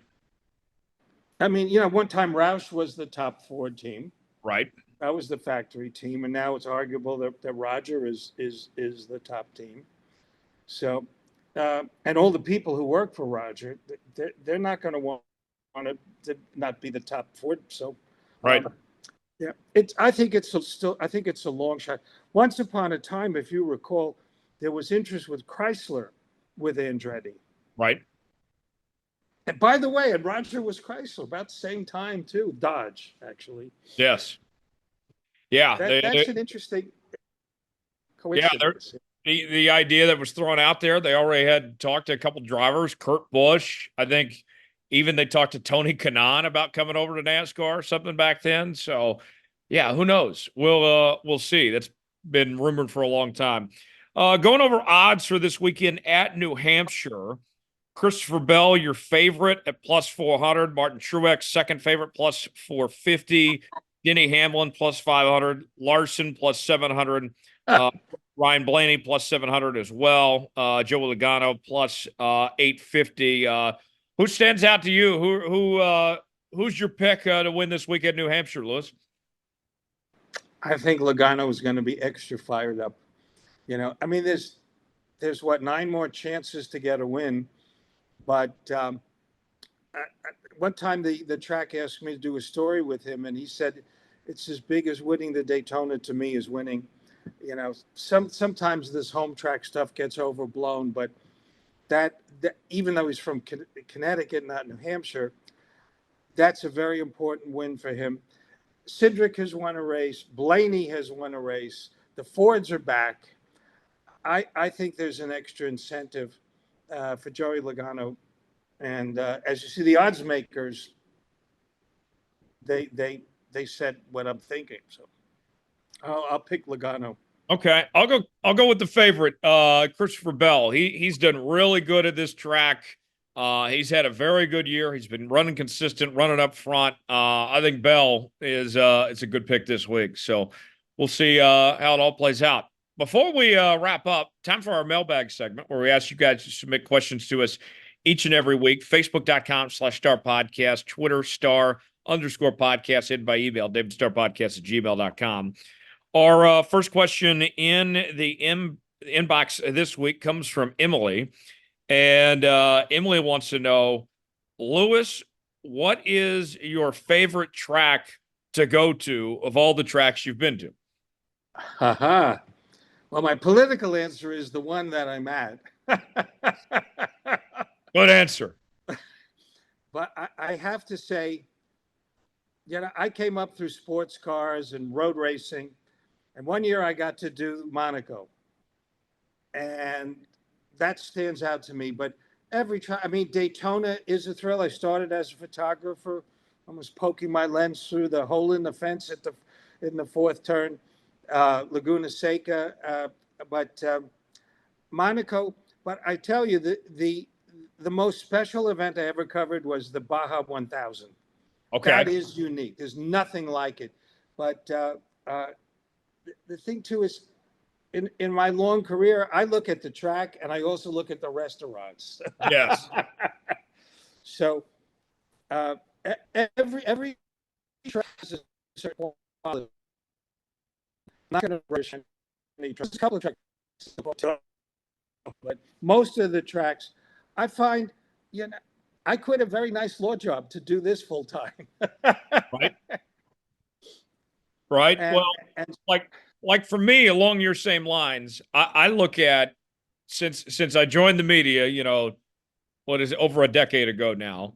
I mean, one time Roush was the top Ford team. Right. That was the factory team, and now it's arguable that Roger is the top team. So, and all the people who work for Roger, they're not going to want to not be the top Ford. So, right. Yeah, I think it's a long shot. Once upon a time, if you recall, there was interest with Chrysler with Andretti. Right. And by the way, and Roger was Chrysler about the same time too. Dodge, actually. Yes. Yeah. That's an interesting coincidence. Yeah, the idea that was thrown out there, they already had talked to a couple drivers, Kurt Busch. I think even they talked to Tony Kanaan about coming over to NASCAR, something back then. So, yeah, who knows? We'll see. That's been rumored for a long time. Going over odds for this weekend at New Hampshire. Christopher Bell, your favorite at plus 400. Martin Truex, second favorite, plus 450. Denny Hamlin, plus 500. Larson, plus 700. Ryan Blaney, plus 700 as well. Joe Logano, plus 850. Who stands out to you? Who's your pick to win this week at New Hampshire, Lewis? I think Logano is going to be extra fired up. I mean, there's what, 9 more chances to get a win. But one time the track asked me to do a story with him, and he said, it's as big as winning the Daytona to me is winning. Sometimes this home track stuff gets overblown, but that even though he's from Connecticut, not New Hampshire, that's a very important win for him. Hendrick has won a race. Blaney has won a race. The Fords are back. I think there's an extra incentive for Joey Logano, and as you see, the odds makers, they said what I'm thinking. So I'll pick Logano. Okay, I'll go with the favorite, Christopher Bell. He's done really good at this track. He's had a very good year. He's been running consistent, running up front. I think Bell is it's a good pick this week. So we'll see how it all plays out. Before we wrap up, time for our mailbag segment where we ask you guys to submit questions to us each and every week. Facebook.com/StarPodcast, Twitter *_podcast, and by email, davidstarpodcast@gmail.com. Our first question in the inbox this week comes from Emily. And Emily wants to know, Lewis, what is your favorite track to go to of all the tracks you've been to? Haha. Well, my political answer is the one that I'm at. Good answer. But I have to say, I came up through sports cars and road racing. And one year I got to do Monaco. And that stands out to me. But every time, Daytona is a thrill. I started as a photographer, almost poking my lens through the hole in the fence in the fourth turn. Laguna Seca, but Monaco. But I tell you, the most special event I ever covered was the Baja 1000. Okay, that is unique. There's nothing like it. But the thing too is, in my long career, I look at the track and I also look at the restaurants. Yes. So every track has a certain quality. Not going to rush any tracks. A couple of tracks, but most of the tracks, I find, I quit a very nice law job to do this full time. Right. Right. And, Well, like for me, along your same lines, I look at since I joined the media, what is it, over a decade ago now,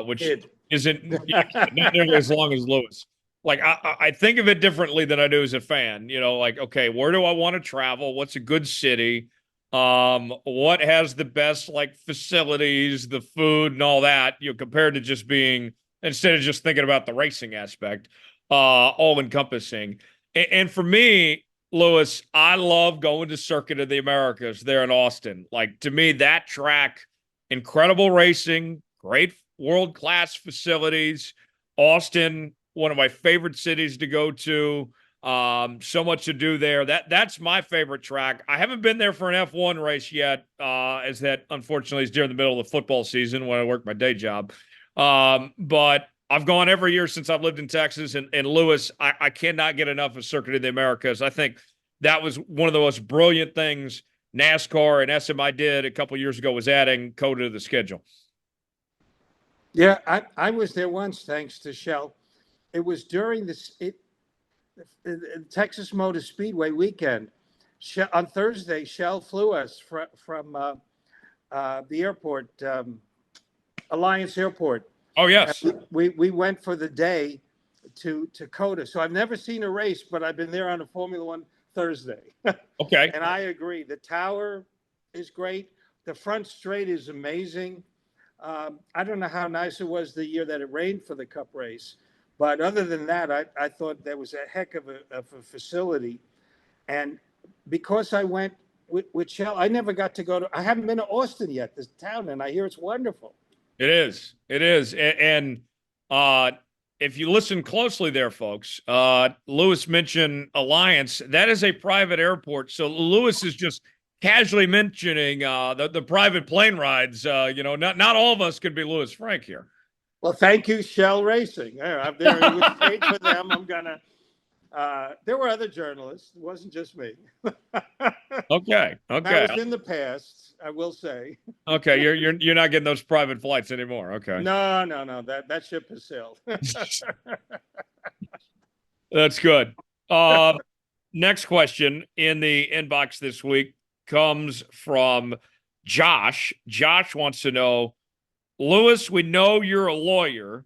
which isn't not nearly as long as Lewis. Like I think of it differently than I do as a fan. Like, okay, where do I want to travel? What's a good city? What has the best like facilities, the food, and all that? Compared to just being instead of just thinking about the racing aspect, all encompassing. And for me, Lewis, I love going to Circuit of the Americas there in Austin. Like to me, that track, incredible racing, great world-class facilities. Austin, one of my favorite cities to go to. So much to do there. That's my favorite track. I haven't been there for an F1 race yet, as that unfortunately is during the middle of the football season when I work my day job. But I've gone every year since I've lived in Texas. And Lewis, I cannot get enough of Circuit of the Americas. I think that was one of the most brilliant things NASCAR and SMI did a couple years ago, was adding COTA to the schedule. Yeah, I was there once, thanks to Shell. It was during the Texas Motor Speedway weekend. On Thursday, Shell flew us from the airport, Alliance Airport. Oh, yes. We went for the day to COTA. So I've never seen a race, but I've been there on a Formula One Thursday. Okay. And I agree. The tower is great. The front straight is amazing. I don't know how nice it was the year that it rained for the Cup race. But other than that, I thought that was a heck of a facility. And because I went with Shell, I never got to go I haven't been to Austin yet, this town, and I hear it's wonderful. It is. It is. And if you listen closely there, folks, Lewis mentioned Alliance. That is a private airport. So Lewis is just casually mentioning the private plane rides. Not all of us could be Lewis Franck here. Well, thank you, Shell Racing. I'm there. It was great for them. I'm gonna. There were other journalists. It wasn't just me. Okay. That was in the past, I will say. Okay, you're not getting those private flights anymore. Okay. No. That ship has sailed. That's good. Next question in the inbox this week comes from Josh. Josh wants to know, Lewis, we know you're a lawyer.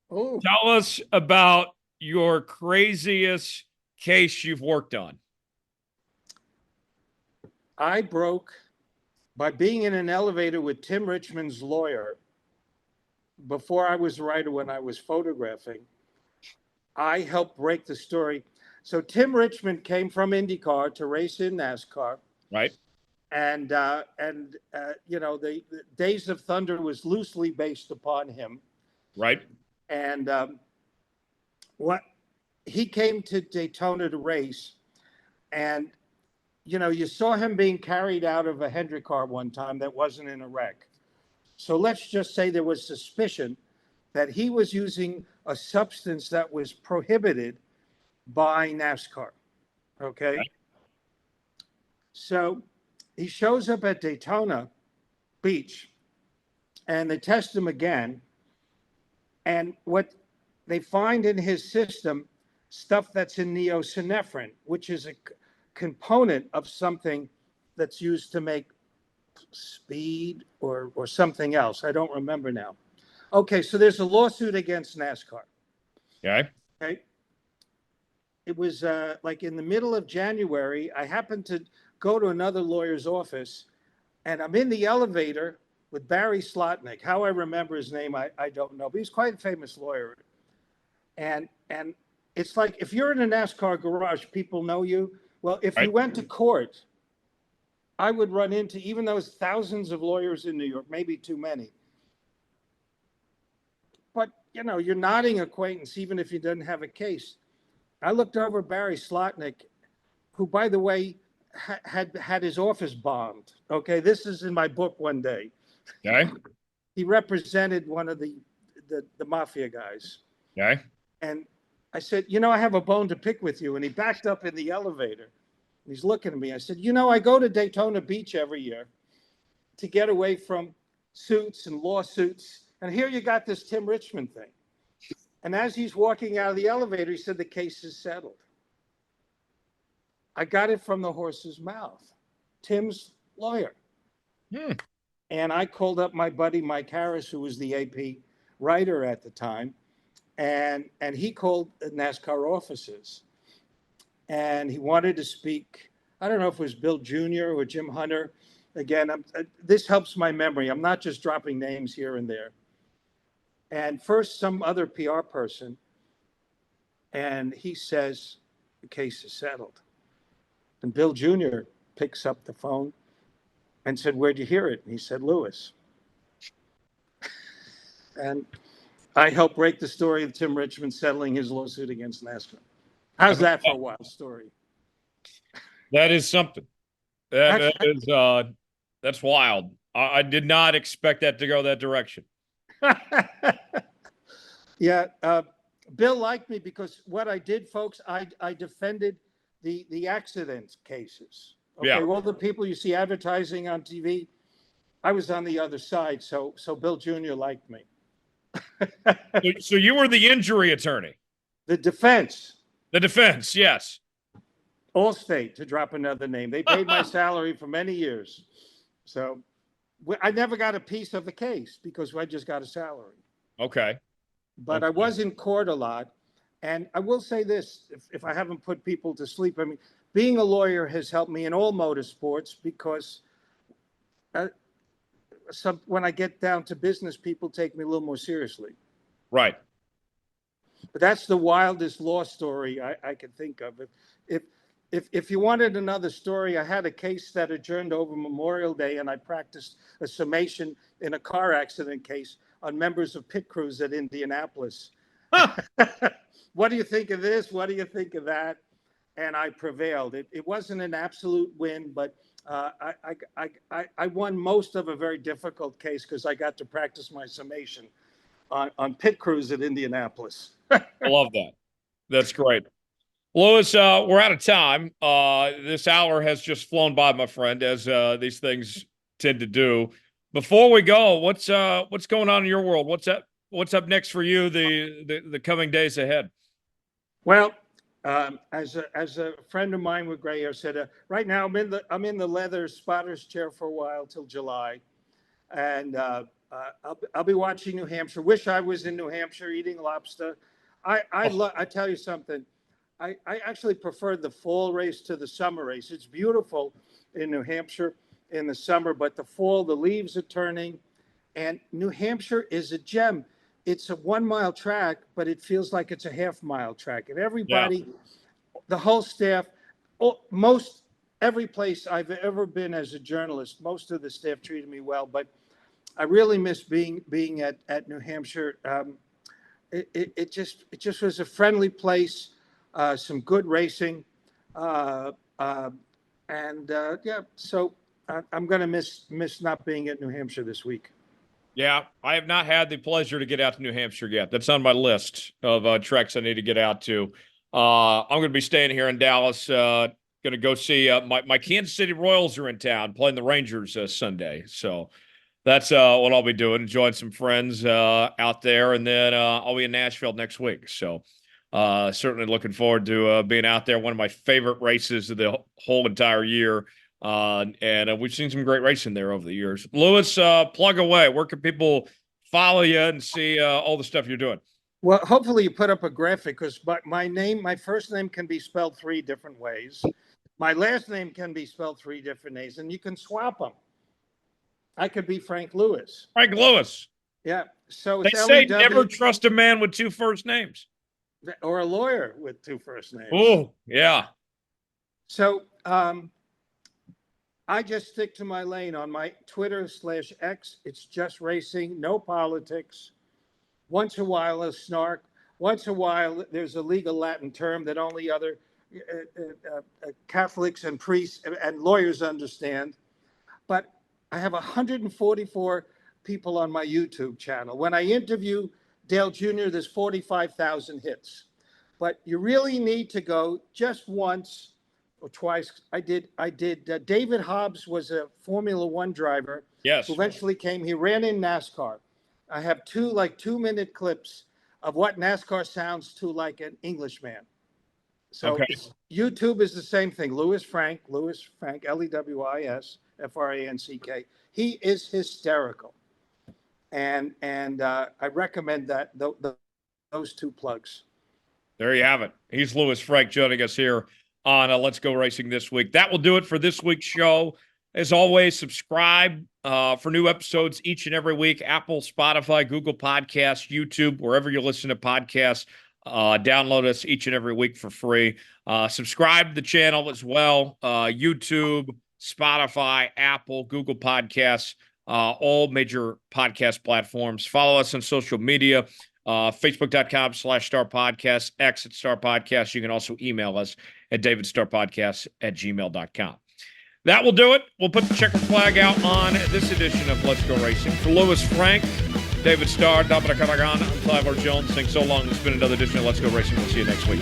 Oh. Tell us about your craziest case you've worked on. I broke by being in an elevator with Tim Richmond's lawyer before I was a writer when I was photographing. I helped break the story. So Tim Richmond came from IndyCar to race in NASCAR. Right. And the Days of Thunder was loosely based upon him. Right. And he came to Daytona to race, and you saw him being carried out of a Hendrick car one time that wasn't in a wreck. So let's just say there was suspicion that he was using a substance that was prohibited by NASCAR. Okay. Right. So he shows up at Daytona Beach and they test him again. And what they find in his system, stuff that's in neosynephrine, which is a component of something that's used to make speed or something else. I don't remember now. Okay, so there's a lawsuit against NASCAR. Okay. It was like in the middle of January. I happened to go to another lawyer's office, and I'm in the elevator with Barry Slotnick. How I remember his name, I don't know, but he's quite a famous lawyer. And it's like if you're in a NASCAR garage, people know you. Well, if you went to court, I would run into, even those thousands of lawyers in New York, maybe too many. But, you're nodding acquaintance, even if you didn't have a case. I looked over Barry Slotnick, who, by the way, had his office bombed. Okay, this is in my book one day. Okay. He represented one of the mafia guys. Okay. And I said, I have a bone to pick with you. And he backed up in the elevator. And he's looking at me. I said, I go to Daytona Beach every year to get away from suits and lawsuits. And here you got this Tim Richmond thing. And as he's walking out of the elevator, he said, the case is settled. I got it from the horse's mouth. Tim's lawyer. And I called up my buddy Mike Harris, who was the AP writer at the time, and he called the NASCAR offices, and he wanted to speak. I don't know if it was Bill Jr. or Jim Hunter. Again, this helps my memory. I'm not just dropping names here and there. And first, some other PR person, and he says, the case is settled. And Bill Jr. picks up the phone and said, where'd you hear it? And he said, Lewis. And I helped break the story of Tim Richmond settling his lawsuit against NASCAR. How's that for a wild story? That is something. That's wild. I did not expect that to go that direction. Yeah. Bill liked me because what I did, folks, I defended the accident cases. Okay, Yeah. All the people you see advertising on TV, I was on the other side. So Bill Jr. liked me. So you were the injury attorney. The defense. The defense, yes. Allstate, to drop another name. They paid my salary for many years. So I never got a piece of the case because I just got a salary. Okay. But I was in court a lot. And I will say this, if I haven't put people to sleep, I mean, being a lawyer has helped me in all motorsports because when I get down to business, people take me a little more seriously. Right. But that's the wildest law story I could think of. If you wanted another story, I had a case that adjourned over Memorial Day, and I practiced a summation in a car accident case on members of pit crews at Indianapolis. What do you think of this? What do you think of that? And I prevailed. It wasn't an absolute win, but I won most of a very difficult case because I got to practice my summation on pit crews at Indianapolis. I love that. That's great. Lewis, we're out of time. This hour has just flown by, my friend, as these things tend to do. Before we go, what's going on in your world? What's up next for you the coming days ahead? Well, as a friend of mine with gray hair said, right now I'm in the leather spotter's chair for a while till July, and I'll be watching New Hampshire. Wish I was in New Hampshire eating lobster. I tell you something. I actually prefer the fall race to the summer race. It's beautiful in New Hampshire in the summer, but the fall, the leaves are turning, and New Hampshire is a gem. It's a 1 mile track, but it feels like it's a half-mile track. And everybody, the whole staff, every place I've ever been as a journalist, most of the staff treated me well. But I really miss being at New Hampshire. It just was a friendly place, some good racing, So I'm going to miss not being at New Hampshire this week. Yeah, I have not had the pleasure to get out to New Hampshire yet. That's on my list of treks I need to get out to. I'm going to be staying here in Dallas. Going to go see my Kansas City Royals are in town playing the Rangers Sunday. So that's what I'll be doing, enjoying some friends out there. And then I'll be in Nashville next week. So certainly looking forward to being out there. One of my favorite races of the whole entire year. And we've seen some great racing there over the years. Lewis, plug away. Where can people follow you and see all the stuff you're doing? Well, hopefully you put up a graphic because my first name can be spelled 3 different ways. My last name can be spelled 3 different ways, and you can swap them. I could be Frank Lewis. Frank Lewis. Yeah. So they say never trust a man with 2 first names. Or a lawyer with 2 first names. Oh, yeah. So I just stick to my lane on my Twitter/X. It's just racing, no politics. Once in a while, a snark. Once in a while, there's a legal Latin term that only other Catholics and priests and lawyers understand. But I have 144 people on my YouTube channel. When I interview Dale Jr., there's 45,000 hits. But you really need to go just once or twice. I did. David Hobbs was a Formula One driver. Yes. Who eventually came. He ran in NASCAR. I have 2-minute clips of what NASCAR sounds to like an Englishman. So okay. YouTube is the same thing. Franck, Lewis Franck. He is hysterical. And I recommend that those two plugs. There you have it. He's Louis Franck joining us here on Let's Go Racing this week. That will do it for this week's show. As always, subscribe for new episodes each and every week. Apple, Spotify, Google Podcasts, YouTube, wherever you listen to podcasts. Download us each and every week for free. Subscribe to the channel as well. YouTube, Spotify, Apple, Google Podcasts, all major podcast platforms. Follow us on social media. Facebook.com/Star Podcast, X at Star Podcast. You can also email us at davidstarpodcast@gmail.com. That will do it. We'll put the checker flag out on this edition of Let's Go Racing. For Louis Franck, David Starr, Dominic Aragon, I'm Tyler Jones. Thanks so long. It's been another edition of Let's Go Racing. We'll see you next week.